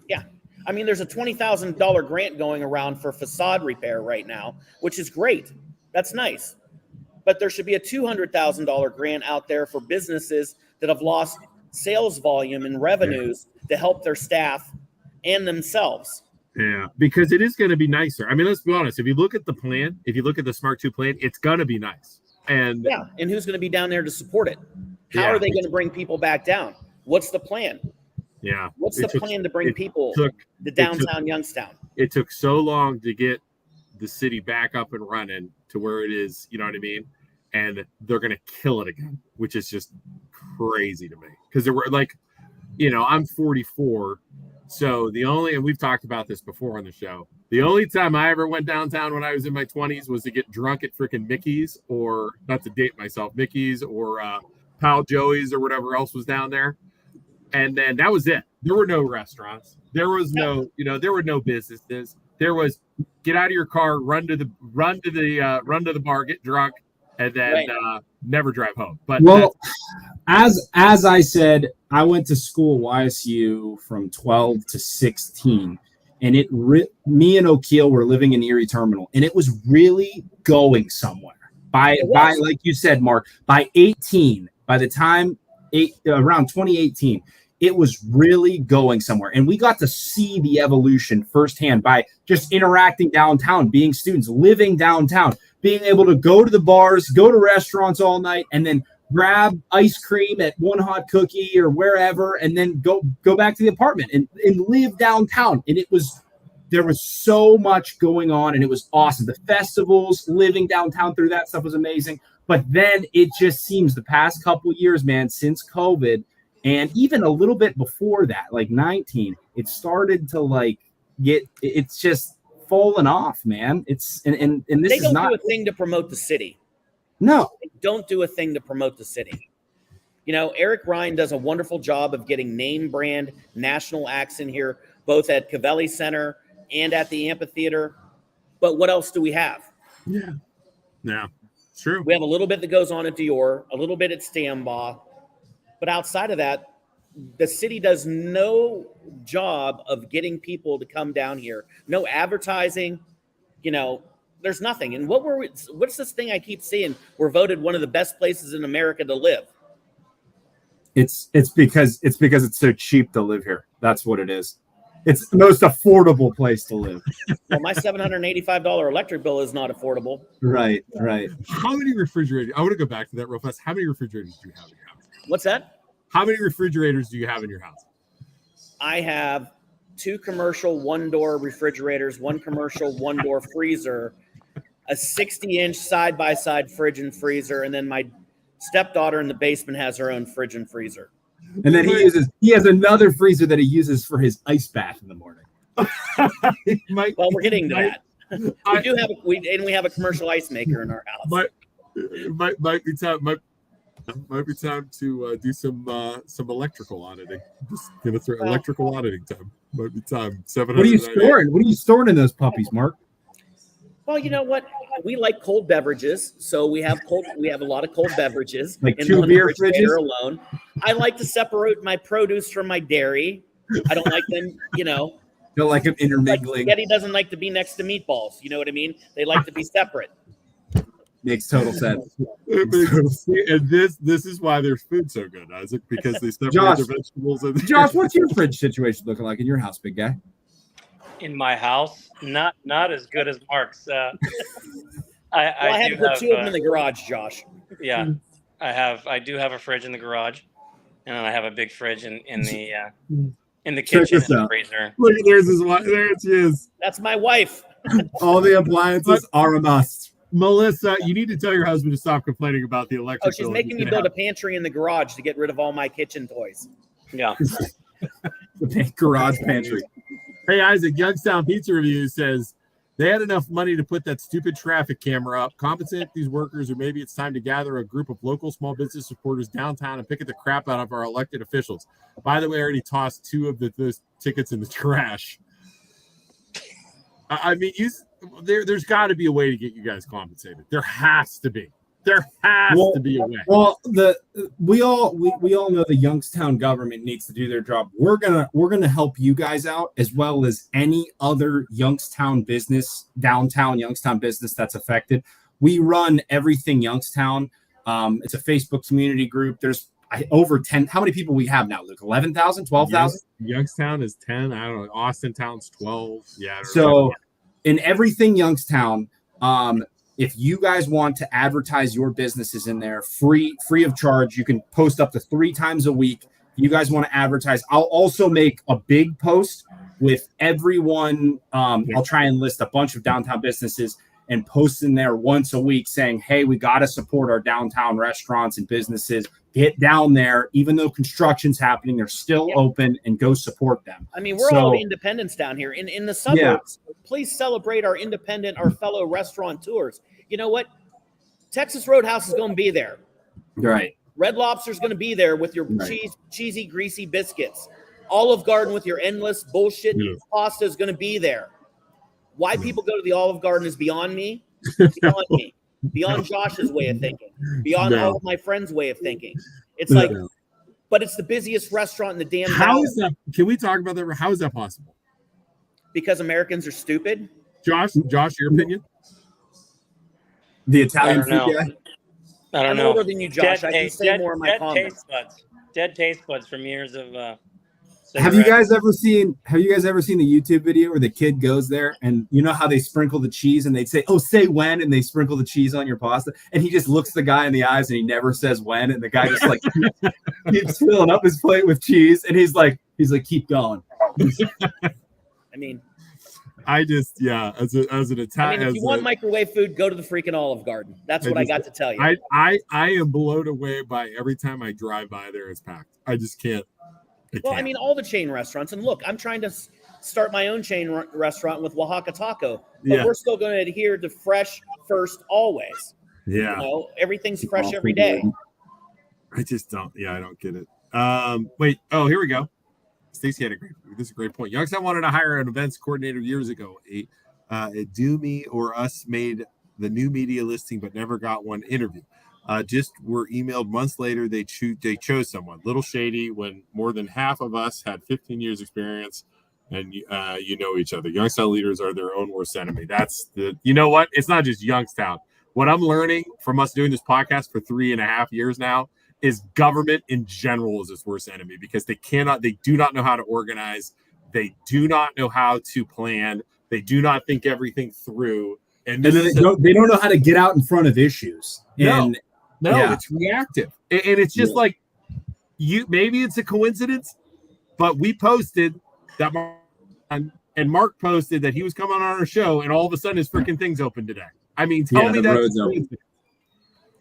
Yeah. I mean, there's a $20,000 grant going around for facade repair right now, which is great. That's nice. But there should be a $200,000 grant out there for businesses that have lost sales volume and revenues to help their staff and themselves. Yeah, because it is going to be nicer. I mean, let's be honest. If you look at the plan, if you look at the Smart 2 plan, it's going to be nice. And who's going to be down there to support it? How are they going to bring people back down? What's the plan? Yeah. What's the plan to bring people to downtown Youngstown? It took so long to get the city back up and running to where it is, you know what I mean? And they're going to kill it again, which is just crazy to me. Because there were I'm 44. So and we've talked about this before on the show, the only time I ever went downtown when I was in my 20s was to get drunk at freaking Mickey's, or not to date myself, Mickey's or Pal Joey's or whatever else was down there. And then that was it. There were no restaurants. There was no businesses. There was get out of your car, run to the bar, get drunk, and then never drive home. But as I said, I went to school YSU from 12 to 16, and me and O'Keel were living in Erie Terminal, and it was really going somewhere. By like you said, Mark, by 18, by the time around 2018, it was really going somewhere. And we got to see the evolution firsthand by just interacting downtown, being students, living downtown. being able to go to the bars, go to restaurants all night, and then grab ice cream at One Hot Cookie or wherever, and then go back to the apartment and live downtown. And there was so much going on, and it was awesome. The festivals, living downtown through that stuff was amazing. But then it just seems the past couple of years, man, since COVID, and even a little bit before that, like 19, it started to like it's just fallen off, man. It's and this they is don't not do a thing to promote the city. No. They don't do a thing to promote the city. You know, Eric Ryan does a wonderful job of getting name brand national acts in here, both at Cavelli Center and at the amphitheater. But what else do we have? Yeah, it's true. We have a little bit that goes on at Dior, a little bit at Stambaugh. But outside of that, the city does no job of getting people to come down here. No advertising, you know, there's nothing. And what's this thing I keep seeing? We're voted one of the best places in America to live. It's because it's so cheap to live here. That's what it is. It's the most affordable place to live. Well, my $785 electric bill is not affordable. Right. How many refrigerators? I want to go back to that real fast. How many refrigerators do you have in your house? What's that? How many refrigerators do you have in your house? I have 2 commercial 1-door refrigerators, 1 commercial 1-door freezer, a 60-inch side-by-side fridge and freezer, and then my stepdaughter in the basement has her own fridge and freezer. And then he has another freezer that he uses for his ice bath in the morning. Well, we're getting to that. We have a commercial ice maker in our house. Might be time to do some electrical auditing. Just gonna throw electrical auditing time. Might be time. What are you storing? What are you storing in those puppies, Mark? Well, you know what? We like cold beverages, so we have a lot of cold beverages. Like in 2 beer fridges alone. I like to separate my produce from my dairy. I don't like them, you know. Don't like them intermingling. Yeti doesn't like to be next to meatballs. You know what I mean? They like to be separate. Makes total sense. And this is why their food's so good, Isaac, because they separate their vegetables. Josh, what's your fridge situation looking like in your house, big guy? In my house, not as good as Mark's. I had to put 2 of them in the garage, Josh. Yeah, I do have a fridge in the garage, and then I have a big fridge in the kitchen and the freezer. Look, there she is. That's my wife. All the appliances are a must. Melissa, you need to tell your husband to stop complaining about the electric. Oh, she's making me build a pantry in the garage to get rid of all my kitchen toys. Yeah. The garage pantry. Hey, Isaac, Youngstown Pizza Review says they had enough money to put that stupid traffic camera up, compensate these workers, or maybe it's time to gather a group of local small business supporters downtown and pick the crap out of our elected officials. By the way, I already tossed 2 of those tickets in the trash. I mean, there's got to be a way to get you guys compensated. There has to be. There has to be a way. Well, we all know the Youngstown government needs to do their job. We're gonna help you guys out as well as any other Youngstown business, downtown Youngstown business that's affected. We run Everything Youngstown. It's a Facebook community group. There's over 10. How many people we have now, Luke? 11,000, 12,000? Youngstown is 10. I don't know. Austin Town's 12. Yeah. So in Everything Youngstown, if you guys want to advertise your businesses in there free of charge, you can post up to 3 times a week. You guys want to advertise. I'll also make a big post with everyone. I'll try and list a bunch of downtown businesses and post in there once a week saying, hey, we got to support our downtown restaurants and businesses. Get down there. Even though construction's happening, they're still open, and go support them. I mean, we're all independents down here in the suburbs. Yeah. Please celebrate our fellow restaurateurs. You know what? Texas Roadhouse is going to be there. Right. Red Lobster's going to be there with your cheesy, greasy biscuits. Olive Garden with your endless bullshit pasta is going to be there. Why people go to the Olive Garden is beyond me. Beyond me. Beyond Josh's way of thinking. Beyond all of my friends' way of thinking. It's but it's the busiest restaurant in the damn How is that? Can we talk about that? How is that possible? Because Americans are stupid. Josh, your opinion? The Italian food guy? I don't know. I'm older than you, Josh. I can say more of my comments. Dead taste buds from years of Have you guys ever seen the YouTube video where the kid goes there and you know how they sprinkle the cheese and they say, "Oh, say when," and they sprinkle the cheese on your pasta, and he just looks the guy in the eyes and he never says when, and the guy just like keeps filling up his plate with cheese, and he's like, keep going. I mean, as an Italian, if you want microwave food, go to the freaking Olive Garden. That's what I got to tell you. I am blown away by every time I drive by there. It's packed. I just can't. Well, I mean, all the chain restaurants. And look, I'm trying to start my own chain restaurant with Oaxaca Taco, but we're still going to adhere to fresh first always. Yeah. You know, everything's fresh every day. I just don't. Yeah, I don't get it. Wait. Oh, here we go. Stacy had this is a great point. Youngstown wanted to hire an events coordinator years ago. A Do Me or Us made the new media listing, but never got one interview. Just were emailed months later. They chose someone. Little shady when more than half of us had 15 years experience, and you know each other. Youngstown leaders are their own worst enemy. That's the. You know what? It's not just Youngstown. What I'm learning from us doing this podcast for 3.5 years now is government in general is its worst enemy because they do not know how to organize. They do not know how to plan. They do not think everything through. And then they don't know how to get out in front of issues. It's reactive. And it's just like maybe it's a coincidence, but we posted that and Mark posted that he was coming on our show and all of a sudden his freaking thing's open today. I mean, tell me that's open.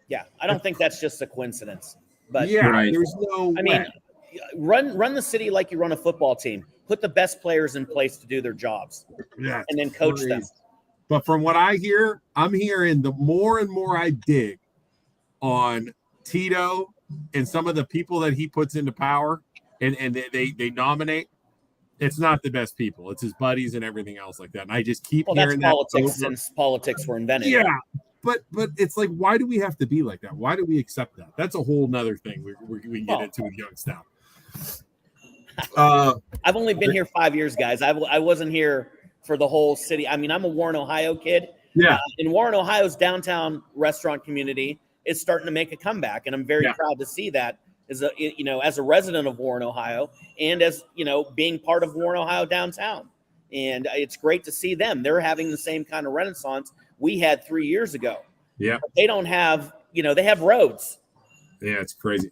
Yeah, I don't think that's just a coincidence. But there's no way. I mean, run the city like you run a football team. Put the best players in place to do their jobs. Yeah, and then coach them. But from what I hear, I'm hearing the more and more I dig on Tito and some of the people that he puts into power and they nominate, it's not the best people. It's his buddies and everything else like that. And I just keep hearing that's politics since politics were invented. Yeah. But it's like, why do we have to be like that? Why do we accept that? That's a whole nother thing we can get into with Youngstown. I've only been here 5 years, guys. I wasn't here for the whole city. I mean, I'm a Warren, Ohio kid. Yeah. In Warren, Ohio's downtown restaurant community is starting to make a comeback, and I'm very proud to see that as a resident of Warren, Ohio, and as being part of Warren, Ohio downtown. And it's great to see them. They're having the same kind of renaissance we had 3 years ago. Yeah. But they don't have, they have roads. Yeah, it's crazy.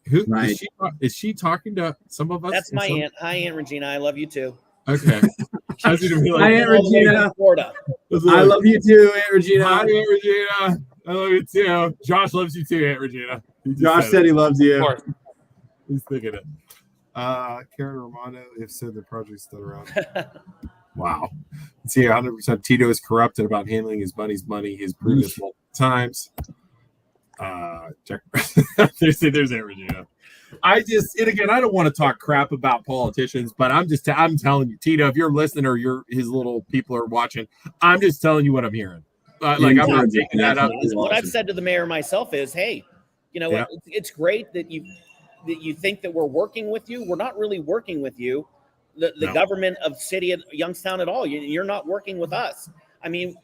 Is she talking to some of us? That's my aunt. Hi, Aunt Regina. I love you too. Okay. Hi, Aunt Regina. Florida. I love you too, Aunt Regina. Hi, Aunt Regina. I love you too. Josh loves you too, Aunt Regina. Josh said he loves you. He's thinking it. Karen Romano, if so, the project's still around. Wow. Let's see, 100% Tito is corrupted about handling his buddy's money. He's proven this multiple times. Check. There's Aunt Regina. I don't want to talk crap about politicians, but I'm telling you, Tito, if you're listening or his little people are watching, I'm just telling you what I'm hearing. I'm not taking that up. What I've said to the mayor myself is, hey, it's great that you think that we're working with you. We're not really working with you. The government of city of Youngstown at all. You're not working with us. I mean,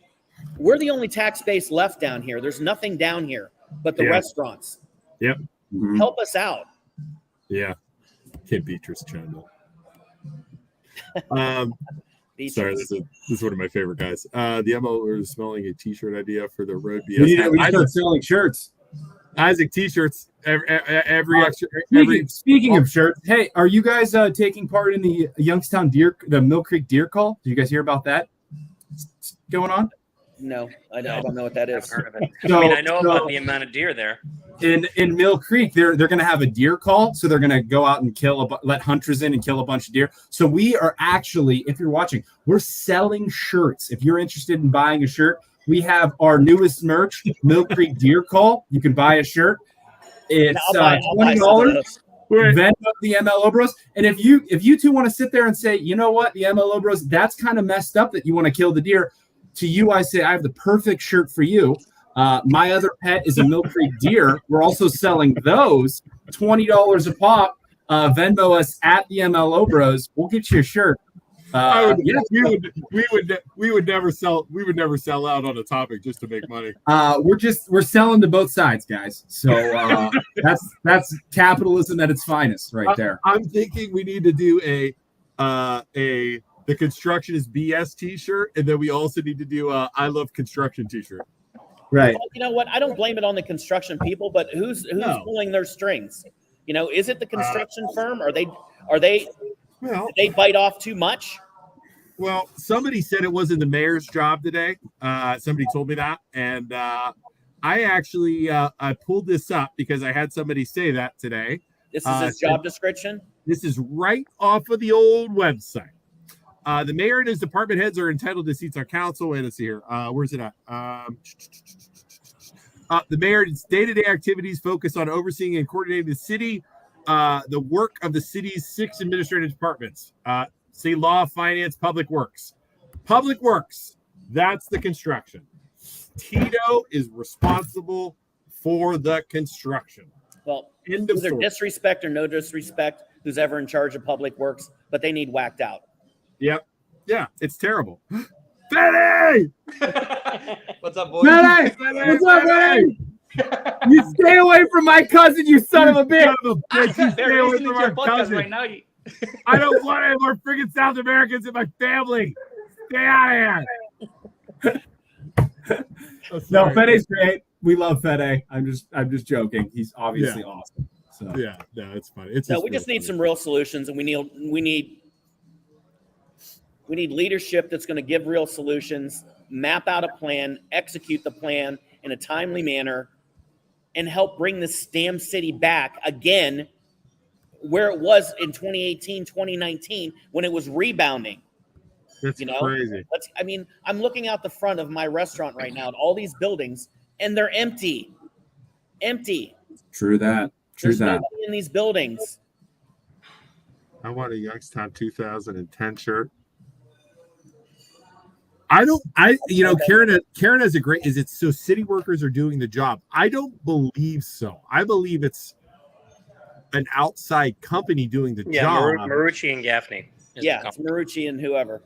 we're the only tax base left down here. There's nothing down here but the restaurants. Yep. Mm-hmm. Help us out. Yeah. Kid Beatrice chimed in. Sorry, this is one of my favorite guys. The MO is smelling a t-shirt idea for the Road BS. We start selling shirts. Isaac t-shirts Speaking of shirts, hey, are you guys taking part in the Youngstown the Mill Creek Deer Call? Did you guys hear about that going on? No, I don't know what that is. Heard of it. I know about the amount of deer there. In Mill Creek, they're going to have a deer call, so they're going to go out and let hunters in and kill a bunch of deer. So we are actually, if you're watching, we're selling shirts. If you're interested in buying a shirt, we have our newest merch, Mill Creek Deer Call. You can buy a shirt. It's $20. Venmo the MLO Bros. And if you two want to sit there and say, you know what, the MLO Bros, that's kind of messed up that you want to kill the deer. To you, I say I have the perfect shirt for you. My other pet is a Mill Creek deer. We're also selling those $20 a pop. Venmo us at the MLO Bros. We'll get you a shirt. We would never sell out on a topic just to make money. We're selling to both sides, guys. So that's capitalism at its finest, right there. I'm thinking we need to do the construction is BS t-shirt, and then we also need to do I love construction t-shirt. Right. Well, you know what? I don't blame it on the construction people, but who's pulling their strings? You know, is it the construction firm? Are they Well, did they bite off too much? Well, somebody said it wasn't the mayor's job today. Somebody told me that, and I actually I pulled this up because I had somebody say that today. This is his job description. This is right off of the old website. The mayor and his department heads are entitled to seats on council. Wait, let's see here. Where's it at? The mayor's day-to-day activities focus on overseeing and coordinating the city, the work of the city's 6 administrative departments. Say law, finance, public works. Public works, that's the construction. Tito is responsible for the construction. Well, End of either story. disrespect or no disrespect, who's ever in charge of public works, but they need whacked out. Yep. Yeah, it's terrible. Betty! What's up, boys? Betty! What's up, Betty? You stay away from my cousin, you son of a bitch. You stay They're away listening from to your our podcast cousin. right now. I don't want any more freaking South Americans in my family. Stay out of here. Oh, No, sorry. Fede's great. We love Fede. I'm just joking. He's obviously awesome. So Yeah, no, it's funny. It's No, we just need some real solutions, and we need leadership that's going to give real solutions, map out a plan, execute the plan in a timely manner, and help bring this damn city back again where it was in 2018, 2019 when it was rebounding. That's crazy. I'm looking out the front of my restaurant right now at all these buildings, and they're empty. true that. There's nobody in these buildings. I want a Youngstown 2010 shirt. Karen has a great, is it so city workers are doing the job? I don't believe so. I believe it's an outside company doing the job. Marucci and Gaffney. Yeah, it's Marucci and whoever.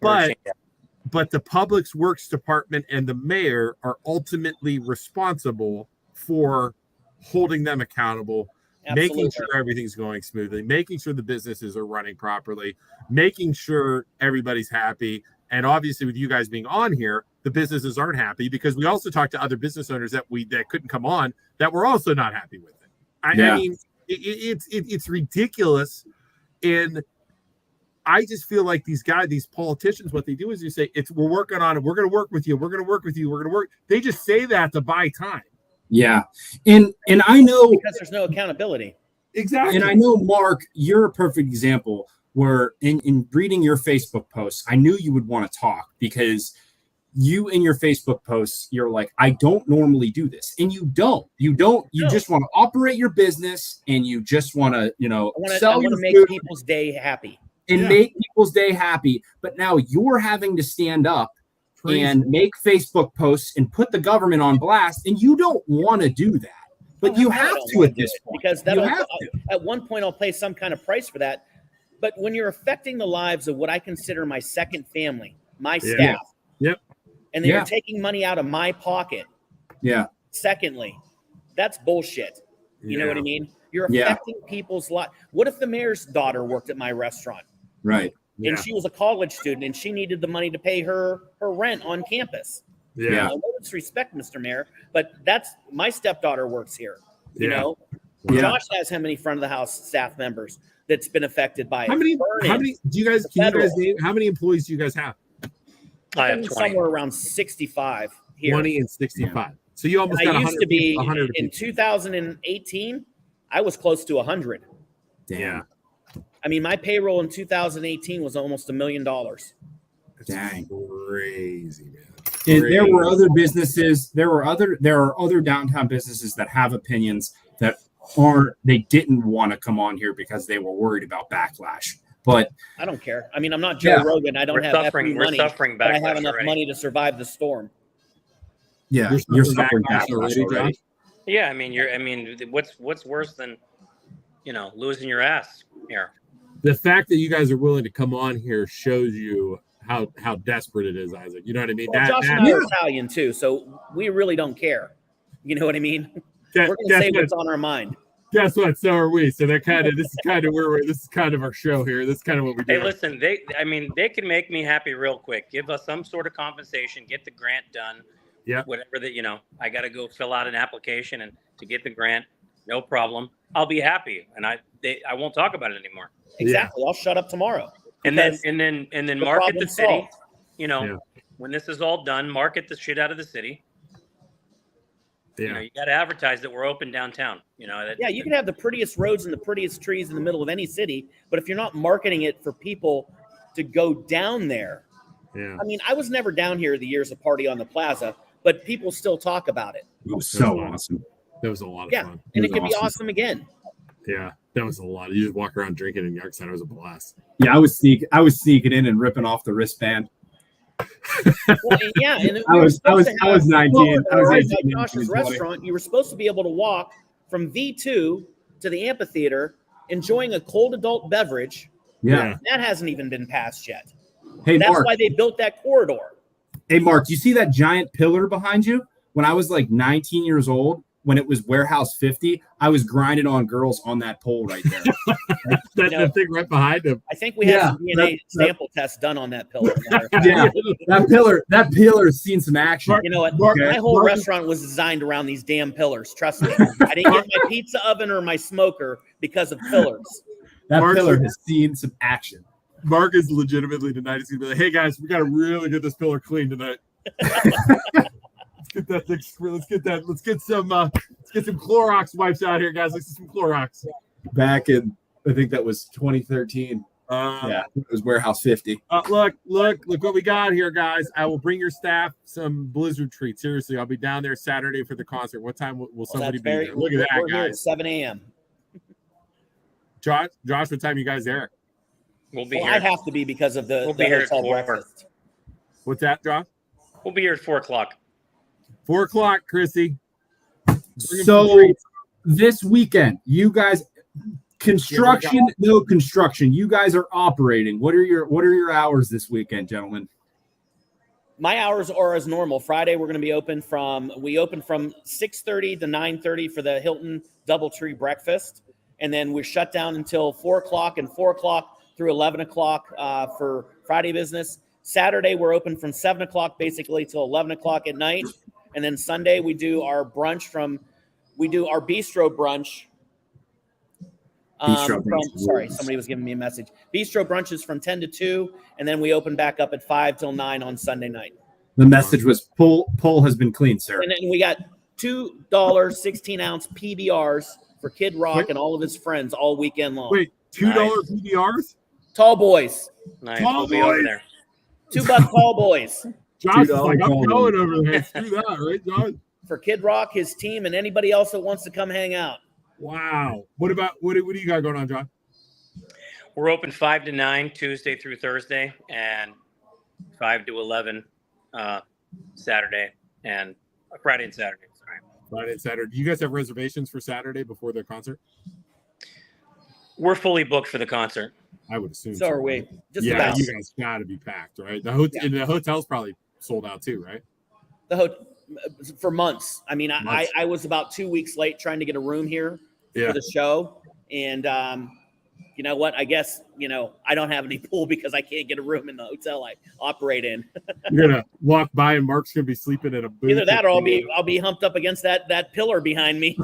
But the Public Works Department and the mayor are ultimately responsible for holding them accountable, Absolutely. making sure everything's going smoothly, making sure the businesses are running properly, making sure everybody's happy. And obviously, with you guys being on here, the businesses aren't happy because we also talked to other business owners that couldn't come on that were also not happy with it. I mean, it's ridiculous. And I just feel like these politicians, what they do is you say, we're working on it. We're going to work with you. We're going to work with you. We're going to work. They just say that to buy time. Yeah. And I know Because there's no accountability. Exactly. And I know, Mark, you're a perfect example where in reading your Facebook posts, I knew you would want to talk because you in your Facebook posts, you're like, I don't normally do this. And you don't. You just want to operate your business and you just want to, I want to make people's day happy. And make people's day happy. But now you're having to stand up and make Facebook posts and put the government on blast. And you don't want to do that. But you have to at this point. Because at one point I'll pay some kind of price for that. But when you're affecting the lives of what I consider my second family, my staff, and then you're taking money out of my pocket. Yeah. Secondly, that's bullshit. You know what I mean? You're affecting people's lives. What if the mayor's daughter worked at my restaurant? Right. And she was a college student and she needed the money to pay her rent on campus. Yeah. No disrespect, Mr. Mayor, but that's my stepdaughter works here. You know, Yeah. Josh has how many front of the house staff members that's been affected by it? How many do you guys name? How many employees do you guys have? I have 20. Somewhere around 65 here. 20 and 65. So you almost got I 100 used to be 100 in 2018. I was close to 100. Yeah. I mean, my payroll in 2018 was almost $1 million. Dang. Crazy, man. And there were other businesses. There are other downtown businesses that have opinions that they didn't want to come on here because they were worried about backlash. But I don't care. I mean, I'm not Joe Rogan. I don't have suffering money, backlash but I have enough already. money to survive the storm. yeah, you're suffering backlash already. Yeah, what's worse than losing your ass here? The fact that you guys are willing to come on here shows you how desperate it is, Isaac. You know what I mean? Well, Josh and I are Italian too, so we really don't care. You know what I mean? We're going to say what's on our mind. Guess what? So are we. So this is kind of our show here. This is kind of what we do. Hey, listen, they can make me happy real quick. Give us some sort of compensation, get the grant done. Yeah. Whatever that, I got to go fill out an application and to get the grant, no problem. I'll be happy. And I won't talk about it anymore. Exactly. I'll shut up tomorrow. And then market the city, Yeah. when this is all done, market the shit out of the city. Yeah. You got to advertise that we're open downtown. You can have the prettiest roads and the prettiest trees in the middle of any city, but if you're not marketing it for people to go down there, Yeah. I mean, I was never down here the years of Party on the Plaza, but people still talk about it. It was so awesome. That was a lot of Yeah, fun. and it could be awesome again. Yeah, that was a lot. You just walk around drinking in Youngstown. It was a blast. Yeah, I was sneaking in and ripping off the wristband. Well, yeah, and I was 19. I was 18. Josh's restaurant. You were supposed to be able to walk from V2 to the amphitheater, enjoying a cold adult beverage. Yeah. That hasn't even been passed yet. Hey, That's Mark. why they built that corridor. Hey, Mark, you see that giant pillar behind you? When I was like 19 years old, when it was Warehouse 50, I was grinding on girls on that pole right there. that thing right behind him. I think we had some DNA sample tests done on that pillar. Yeah, that pillar has seen some action. You know what? Okay. My whole restaurant was designed around these damn pillars. Trust me. I didn't get my pizza oven or my smoker because of pillars. That pillar has seen some action. Mark is legitimately tonight. He's gonna be like, "Hey guys, we got to really get this pillar clean tonight. Let's get that thing. Let's get some Clorox wipes out here, guys. Let's get some Clorox." Back in, I think that was 2013. Yeah, it was Warehouse 50. Look what we got here, guys. I will bring your staff some Blizzard treats. Seriously, I'll be down there Saturday for the concert. What time will somebody be there? Look at that, We're here at guys. 7 a.m. Josh, what time you guys there? We'll be here. I have to be because of the be here at hotel 4. breakfast. What's that, Josh? We'll be here at 4:00. 4:00, Chrissy. So this weekend, you guys, no construction. You guys are operating. What are your hours this weekend, gentlemen? My hours are as normal. Friday we're going to be open from 6:30 to 9:30 for the Hilton DoubleTree breakfast, and then we're shut down until 4:00 and 4:00 through 11 o'clock for Friday business. Saturday we're open from 7 o'clock basically till 11 o'clock at night, and then Sunday we do our Bistro brunch. Sorry, somebody was giving me a message. Bistro brunch is from 10 to 2, and then we open back up at 5 till 9 on Sunday night. The message was poll has been clean, sir. And then we got $2 16-ounce PBRs for Kid Rock and all of his friends all weekend long. Wait, $2 PBRs? Tall boys. Nice. We'll be over there. $2 tall boys. Josh is like, I'm going over there. Let's do that, right, Josh? For Kid Rock, his team, and anybody else that wants to come hang out. Wow. What do you got going on, John? We're open 5 to 9 Tuesday through Thursday, and 5 to 11 Saturday and Friday and Saturday. Sorry. Friday and Saturday. Do you guys have reservations for Saturday before the concert? We're fully booked for the concert. I would assume. So are we. Just yeah, about. you guys got to be packed, right? The hotel's probably sold out too, right? For months. I mean, I was about 2 weeks late trying to get a room here for the show, and you know what? I guess I don't have any pool because I can't get a room in the hotel I operate in. You're gonna walk by and Mark's gonna be sleeping in a booth. Either that, or I'll be humped up against that pillar behind me.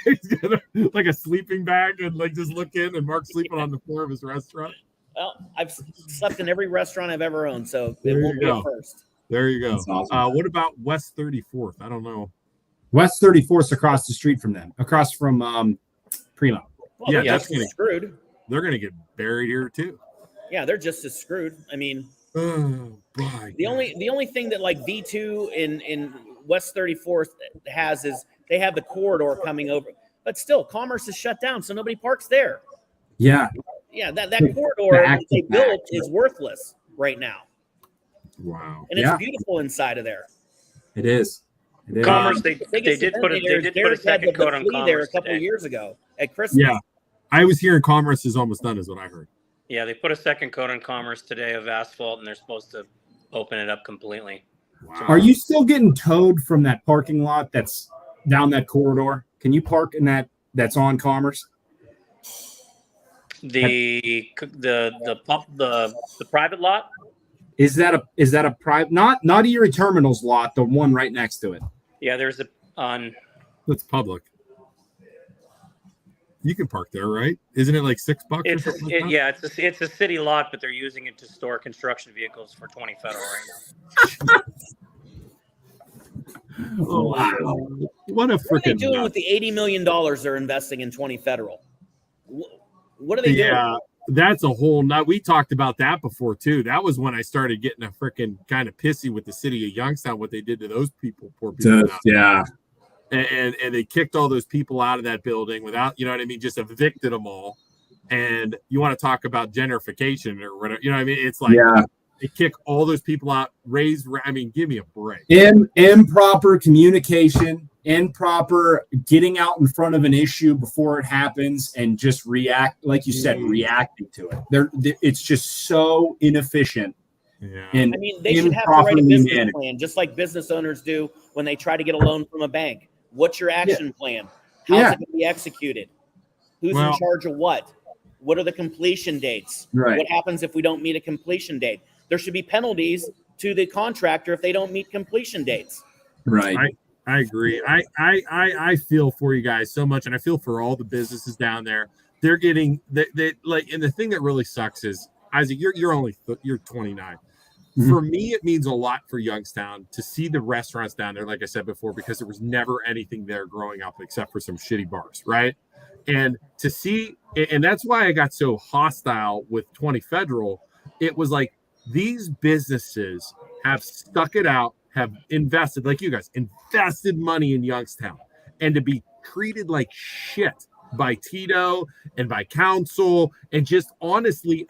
He's gonna, like a sleeping bag, and like just look in, and Mark's sleeping on the floor of his restaurant. Well, I've slept in every restaurant I've ever owned, so it won't be a first. There you go. Awesome. What about West 34th? I don't know. West 34th across the street from them, across from Prima. Well, Yeah, they're that's just as screwed. They're gonna get buried here too. Yeah, they're just as screwed. I mean, Oh boy. the only thing that like V2 in West 34th has is they have the corridor coming over, but still Commerce is shut down, so nobody parks there. Yeah. Yeah, that corridor that they built is worthless right now. Wow. And it's beautiful inside of there. It is. Commerce, they did put a second coat on Commerce there a couple of years ago at Christmas. Yeah, I was hearing Commerce is almost done, is what I heard. Yeah, they put a second coat on Commerce today of asphalt, and they're supposed to open it up completely. Wow. Are you still getting towed from that parking lot that's down that corridor? Can you park in that that's on Commerce? The private lot. Is that a private, not Erie Terminals lot, the one right next to it? Yeah, there's a on. That's public. You can park there, right? Isn't it like $6 or something like that? Yeah, it's a city lot, but they're using it to store construction vehicles for 20 federal right now. Oh, wow. What a freaking What are they doing with the $80 million they're investing in 20 federal? What are they doing? Yeah, that's a whole nut. We talked about that before too. That was when I started getting a freaking kind of pissy with the city of Youngstown, what they did to those people, poor people. Yeah. And they kicked all those people out of that building without, you know what I mean, just evicted them all. And you want to talk about gentrification or whatever, you know what I mean? It's like, they kick all those people out, give me a break. Improper communication, improper getting out in front of an issue before it happens and just react, like you said, reacting to it. It's just so inefficient. Yeah. And they should have to write a business plan, just like business owners do when they try to get a loan from a bank. What's your action plan? How's it going to be executed? Who's in charge of what? What are the completion dates? Right. What happens if we don't meet a completion date? There should be penalties to the contractor if they don't meet completion dates. Right. I agree. I feel for you guys so much, and I feel for all the businesses down there. They're getting they like, and the thing that really sucks is, Isaac, you're 29. For me, it means a lot for Youngstown to see the restaurants down there, like I said before, because there was never anything there growing up except for some shitty bars, right? And to see, and that's why I got so hostile with 20 Federal. It was like, these businesses have stuck it out, have invested, like you guys, invested money in Youngstown, and to be treated like shit by Tito and by council, and just honestly,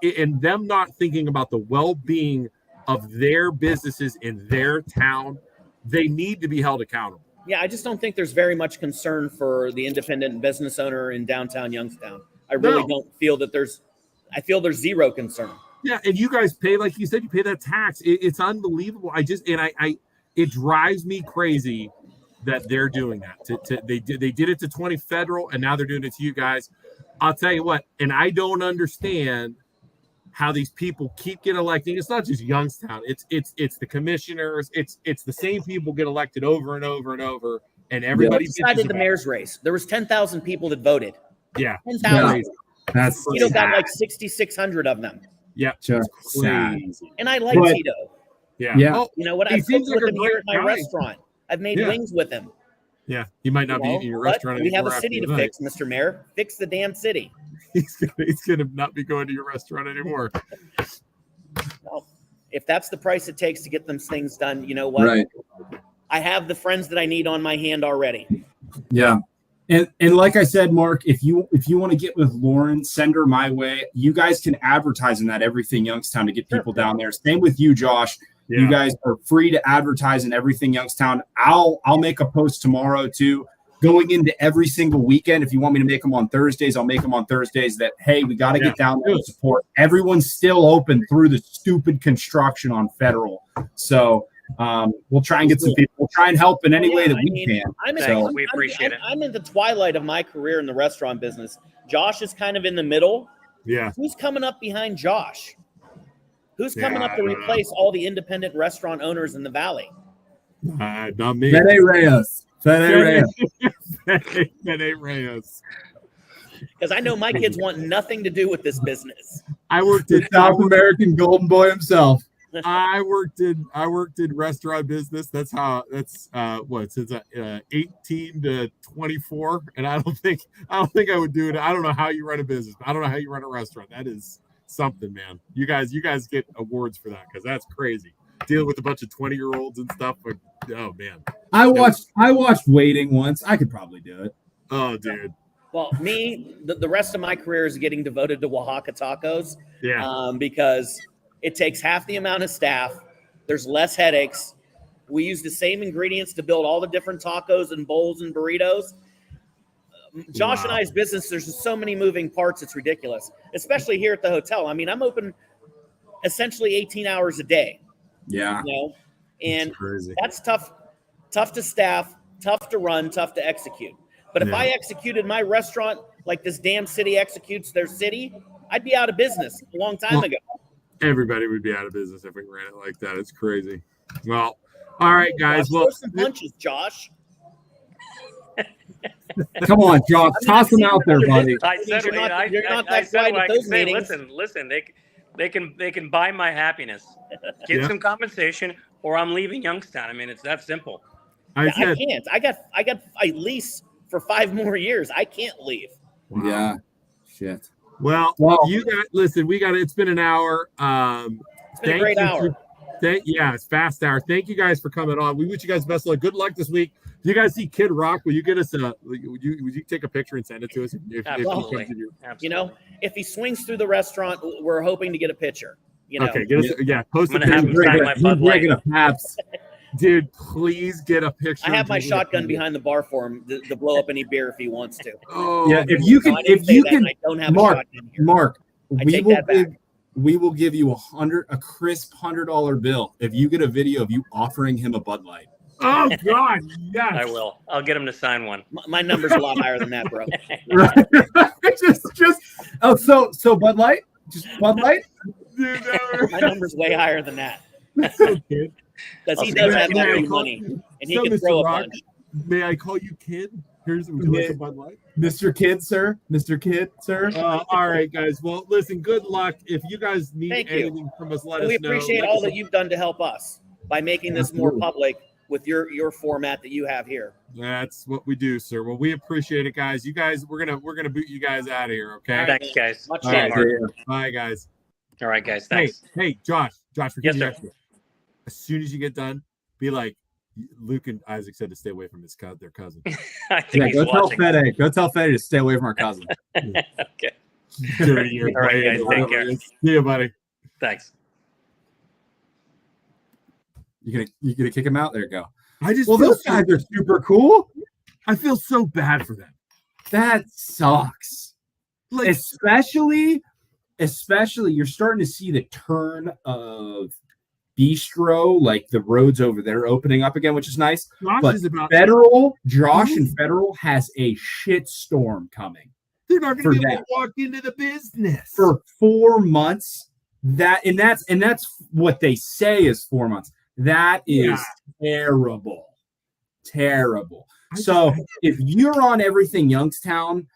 and them not thinking about the well-being of their businesses in their town, they need to be held accountable. Yeah, I just don't think there's very much concern for the independent business owner in downtown Youngstown. I really don't feel that I feel there's zero concern. Yeah, and you guys pay, like you said, you pay that tax. It's unbelievable. It drives me crazy that they're doing that. They did it to 20 Federal, and now they're doing it to you guys. I'll tell you what, and I don't understand how these people keep getting elected. It's not just Youngstown. It's the commissioners. It's the same people get elected over and over and over, and everybody decided the mayor's race. There was 10,000 people that voted. Yeah, 10,000. That's Tito got like 6,600 of them. Yeah, just crazy. And I like Tito. Yeah. Oh, you know what? I've cooked with him here at my restaurant. I've made wings with him. Yeah, he might not be in your restaurant anymore. We have a city to fix, Mr. Mayor. Fix the damn city. He's gonna not be going to your restaurant anymore. Well, if that's the price it takes to get them things done, you know what? Right. I have the friends that I need on my hand already. Yeah. And like I said, Mark, if you want to get with Lauren, send her my way. You guys can advertise in that Everything Youngstown to get people down there. Same with you, Josh. Yeah. You guys are free to advertise in Everything Youngstown. I'll make a post tomorrow too, going into every single weekend. If you want me to make them on Thursdays, I'll make them on Thursdays. That, hey, we got to get down there and support. Everyone's still open through the stupid construction on Federal. So we'll try and get some people. We'll try and help in any way that we can. We appreciate it. I'm in the twilight of my career in the restaurant business. Josh is kind of in the middle. Yeah. Who's coming up behind Josh? Who's coming up to replace all the independent restaurant owners in the valley? Not me. Fede Reyes. Fede Reyes. Because I know my kids want nothing to do with this business. I worked in South American Golden Boy himself. I worked in restaurant business. That's since 18 to 24, and I don't think I would do it. I don't know how you run a business. I don't know how you run a restaurant. That is something, man. You guys get awards for that, because that's crazy. Dealing with a bunch of 20-year-olds and stuff. Oh man. I watched Waiting once. I could probably do it. Oh, dude. Well, the rest of my career is getting devoted to Oaxaca tacos. Yeah. Because it takes half the amount of staff. There's less headaches. We use the same ingredients to build all the different tacos and bowls and burritos. Josh and I's business, there's just so many moving parts. It's ridiculous, especially here at the hotel. I mean, I'm open essentially 18 hours a day. Yeah. You know, and that's tough to staff, tough to run, tough to execute. But if I executed my restaurant like this damn city executes their city, I'd be out of business a long time ago. Everybody would be out of business if we ran it like that. It's crazy. Well, all right, guys. Josh, Well, throw some punches, Josh. Come on, Josh, toss them out there, buddy. I said, You're not that I said quiet what at I those can say. meetings. Listen. They can buy my happiness, get some compensation, or I'm leaving Youngstown. I mean, it's that simple. I can't. I got a lease for 5 more years. I can't leave. Wow. Yeah. Shit. Well, you got listen. We got it's been an hour. It's been a great hour. It's fast hour. Thank you guys for coming on. We wish you guys best of luck. Good luck this week. Do you guys see Kid Rock? Will you get us would you take a picture and send it to us if Absolutely. he comes in your... You know, if he swings through the restaurant, we're hoping to get a picture. You know, Okay, get us, post I'm a gonna have him picture. sign my Bud Light. Dude, please get a picture. I have my shotgun behind the bar for him to blow up any beer if he wants to. Oh, Yeah, if you can, I don't have Mark, a shotgun here. Mark, we will give you a crisp $100 bill if you get a video of you offering him a Bud Light. Oh God, yes. I will. I'll get him to sign one. My number's a lot higher than that, bro. Right. So Bud Light, just Bud Light. Dude, My number's way higher than that so good. because he does have that money and he can Mr. throw a Rock, punch. May I call you Kid? Would you like a Bud Light? Mr. Kid, sir. Mr. Kid, sir. All right, guys. Well, listen, good luck. If you guys need Thank you. anything from us, let And us we know. appreciate all that you've done to help us by making this more public with your format that you have here. That's what we do, sir. Well, we appreciate it, guys. You guys, we're gonna boot you guys out of here, okay? Thanks, guys. Much All right, love. bye, guys. All right, guys. Thanks. Hey, Josh, for Yes, keeping sir. extra. As soon as you get done, be like Luke and Isaac said to stay away from their cousin. I think he's Go tell watching. Fede. Go tell Fede to stay away from our cousin. Okay. Dirty. All right, guys. Take care. See you, buddy. Thanks. You gonna kick him out? There you go. I just Well, feel those guys are super cool. I feel so bad for them. That sucks. Like, Especially you're starting to see the turn of Bistro, like the roads over there opening up again, which is nice. Josh But is about Josh and Federal has a shit storm coming they're not for going to be able that. to walk into the business. For 4 months. That's what they say is 4 months. That is terrible. So if you're on everything Youngstown,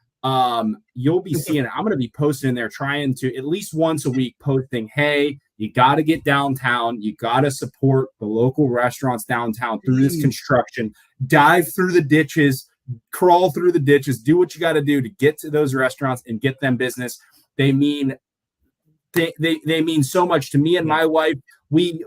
you'll be seeing it. I'm going to be posting in there, trying to at least once a week posting, hey, you got to get downtown. You got to support the local restaurants downtown through this construction. Dive through the ditches, crawl through the ditches, do what you got to do to get to those restaurants and get them business. They mean so much to me and my wife. We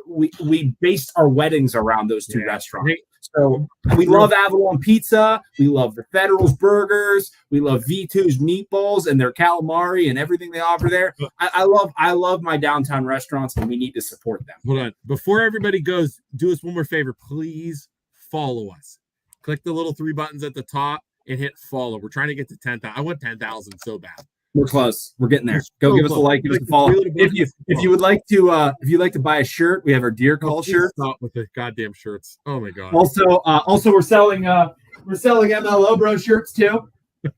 based our weddings around those two restaurants. So we love Avalon Pizza. We love the Federal's Burgers. We love V2's meatballs and their calamari and everything they offer there. I love my downtown restaurants, and we need to support them. Hold on. Before everybody goes, do us one more favor. Please follow us. Click the little 3 buttons at the top and hit follow. We're trying to get to 10,000. I want 10,000 so bad. We're close. We're getting there. Go So give us a close. like, give us a follow. If you would like to buy a shirt, we have our Deer Call shirt. Stop with the goddamn shirts. Oh my god. Also we're selling MLO Bro shirts too. If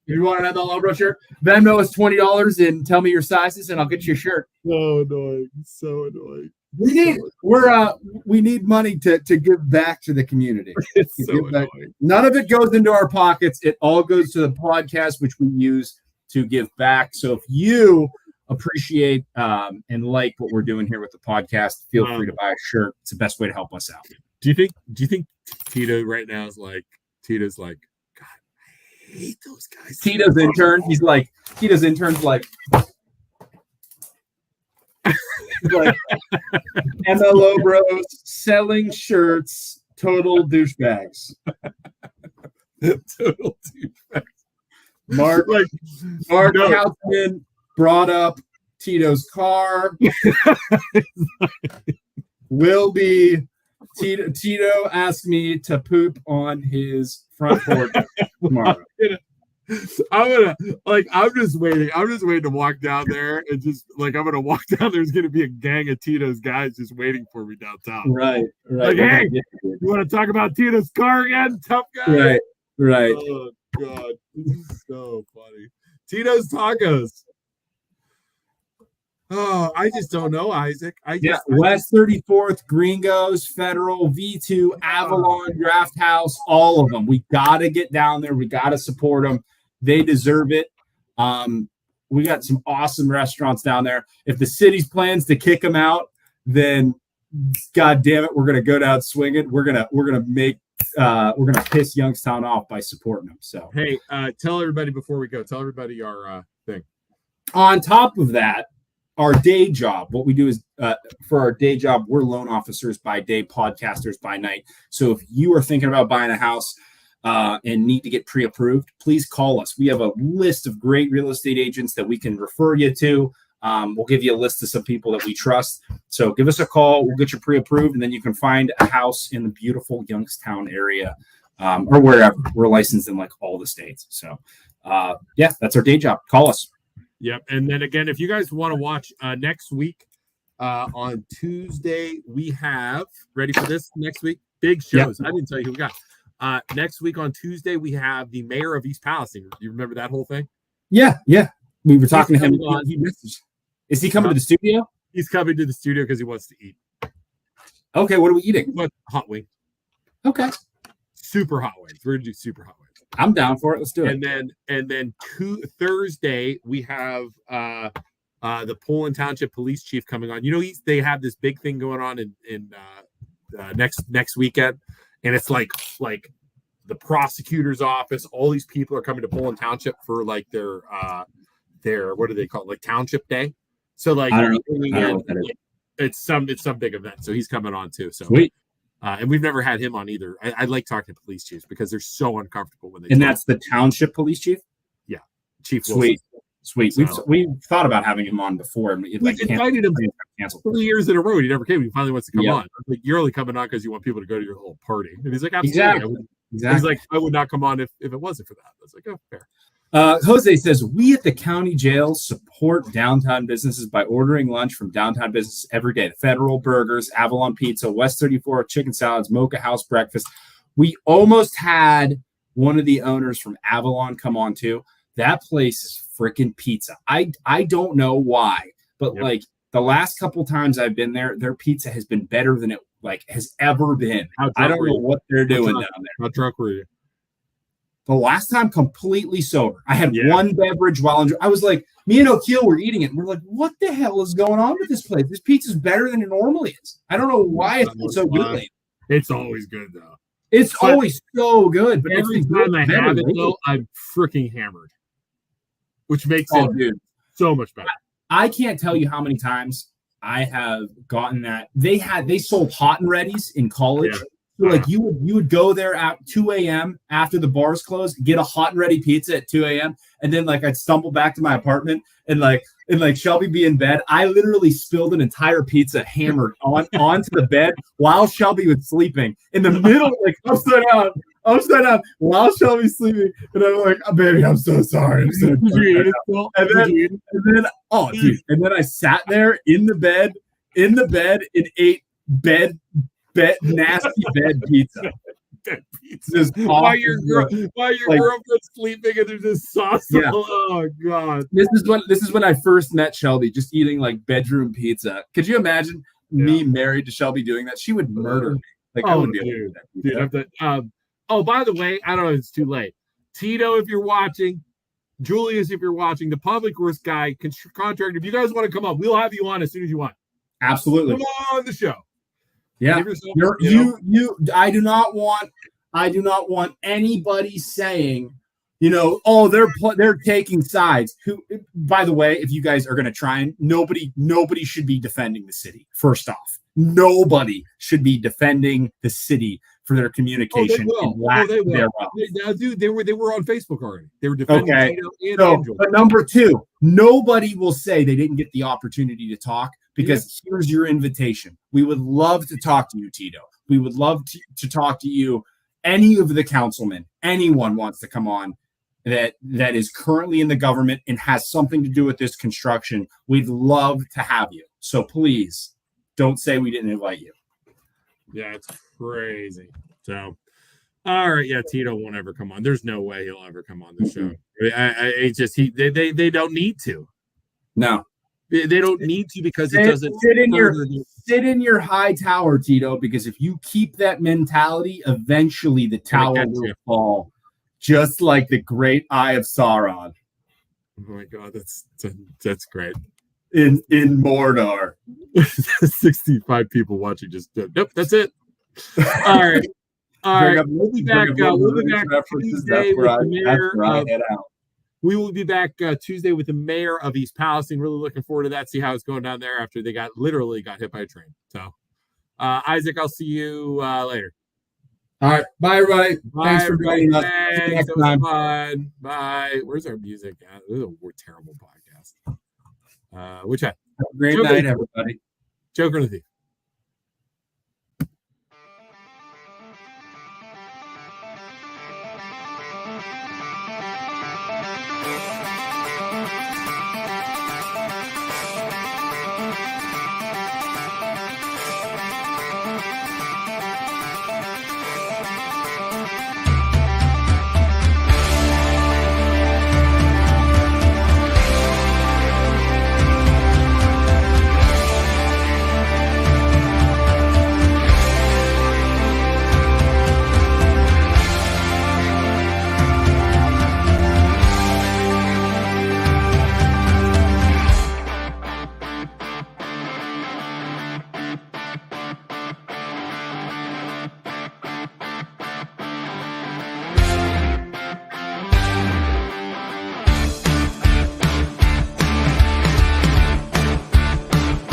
you want an MLO Bro shirt, Venmo is $20 and tell me your sizes and I'll get you a shirt. So annoying. So annoying. We need money to give back to the community. It's so annoying. None of it goes into our pockets. It all goes to the podcast, which we use to give back. So if you appreciate and like what we're doing here with the podcast, feel free to buy a shirt. It's the best way to help us out. Do you think Tito right now is like, Tito's like, God, I hate those guys. Tito's intern's like MLO Bros selling shirts, total douchebags. Total douchebags. Mark Couchman brought up Tito's car. Will be Tito asked me to poop on his front porch tomorrow. I'm just waiting to walk down there and just like I'm gonna walk down. There's gonna be a gang of Tito's guys just waiting for me downtown. Right. Like, hey, you want to talk about Tito's car again, tough guy? Right. Right. Oh God, this is so funny. Tito's Tacos. Oh, I just don't know, Isaac. West 34th, Gringos, Federal, V2, Avalon, Draft House, all of them. We got to get down there. We got to support them. They deserve it. We got some awesome restaurants down there. If the city's plans to kick them out, then God damn it, we're gonna go down swinging. We're gonna piss Youngstown off by supporting them. So hey, tell everybody before we go. Tell everybody our thing. On top of that, our day job, what we do is for our day job, we're loan officers by day, podcasters by night. So if you are thinking about buying a house and need to get pre-approved, please call us. We have a list of great real estate agents that we can refer you to. We'll give you a list of some people that we trust. So give us a call. We'll get you pre-approved, and then you can find a house in the beautiful Youngstown area or wherever. We're licensed in like all the states. So that's our day job. Call us. Yep. And then again, if you guys want to watch next week on Tuesday, we have ready for this next week big shows. Yep. I didn't tell you who we got. Next week on Tuesday, we have the mayor of East Palestine. Do you remember that whole thing? Yeah. We were talking to him. Is he coming to the studio? He's coming to the studio because he wants to eat. Okay, what are we eating? Hot wing. Okay. Super hot wings. We're gonna do super hot wings. I'm down for it. Let's do it. And then Thursday we have the Poland Township Police Chief coming on. You know, they have this big thing going on in next weekend, and it's like the prosecutor's office. All these people are coming to Poland Township for like their what do they call it? Like Township Day. So like I don't know what that is. It's some big event. So he's coming on too. So sweet. And we've never had him on either. I like talking to police chiefs because they're so uncomfortable when they. And that's the township police chief. Yeah, Chief. Sweet. So, we've thought about having him on before. We invited him canceled 3 years in a row. He never came. He finally wants to come on. Like, you're only coming on because you want people to go to your little party. And he's like, absolutely. Exactly. He's like, I would not come on if it wasn't for that. I was like, oh, fair. Jose says, we at the county jail support downtown businesses by ordering lunch from downtown businesses every day. The Federal Burgers, Avalon Pizza, West 34 Chicken Salads, Mocha House Breakfast. We almost had one of the owners from Avalon come on too. That place is freaking pizza. I don't know why, but like the last couple times I've been there, their pizza has been better than it like has ever been. I don't know what they're doing down there. How drunk were you? The last time, completely sober. I had one beverage while I was like, me and O'Keel were eating it. And we're like, what the hell is going on with this place? This pizza's better than it normally is. I don't know why it's so good. It's always good, though. It's always so good. But every time I have it, though, I'm freaking hammered, which makes it so much better. I can't tell you how many times I have gotten that. They sold hot and readies in college. Yeah. So like you would go there at 2 a.m. after the bars closed, get a hot and ready pizza at 2 a.m. And then like I'd stumble back to my apartment and Shelby be in bed. I literally spilled an entire pizza hammered onto the bed while Shelby was sleeping in the middle, like upside down while Shelby's sleeping. And I'm like, oh, baby, I'm so sorry. I'm so sorry. And then I sat there in the bed and ate nasty bed pizza. While your girlfriend's sleeping and there's this sauce. Yeah. Oh god. This is when I first met Shelby, just eating like bedroom pizza. Could you imagine me married to Shelby doing that? She would murder me. Like I wouldn't be able to do that. Oh, by the way, I don't know if it's too late. Tito, if you're watching, Julius, if you're watching, the public works guy, contractor, if you guys want to come up, we'll have you on as soon as you want. Absolutely. Come on the show. Yeah, I do not want anybody saying, oh, they're taking sides. Who, by the way, if you guys are going to try and nobody should be defending the city. First off, nobody should be defending the city for their communication. They were on Facebook already. They were defending. Okay, but number two, nobody will say they didn't get the opportunity to talk. Because here's your invitation. We would love to talk to you, Tito. We would love to talk to you. Any of the councilmen, anyone wants to come on that is currently in the government and has something to do with this construction. We'd love to have you. So please don't say we didn't invite you. Yeah, it's crazy. So, All right, yeah, Tito won't ever come on. There's no way he'll ever come on the show. It's just they don't need to. No, They don't need to because it doesn't sit in your high tower, Tito. Because if you keep that mentality, eventually the tower will fall, just like the great Eye of Sauron. Oh my God, that's great. In Mordor, 65 people watching. Just nope, that's it. All right. All right, we'll be back. We'll be back Tuesday with the mayor. We will be back Tuesday with the mayor of East Palestine. Really looking forward to that. See how it's going down there after they literally got hit by a train. So, Isaac, I'll see you later. All right, bye everybody. Bye, Thanks for joining us. Thanks. That was fun. Bye. Where's our music at? This is a terrible podcast. Which one? Great night, everybody. Joker and the Thief.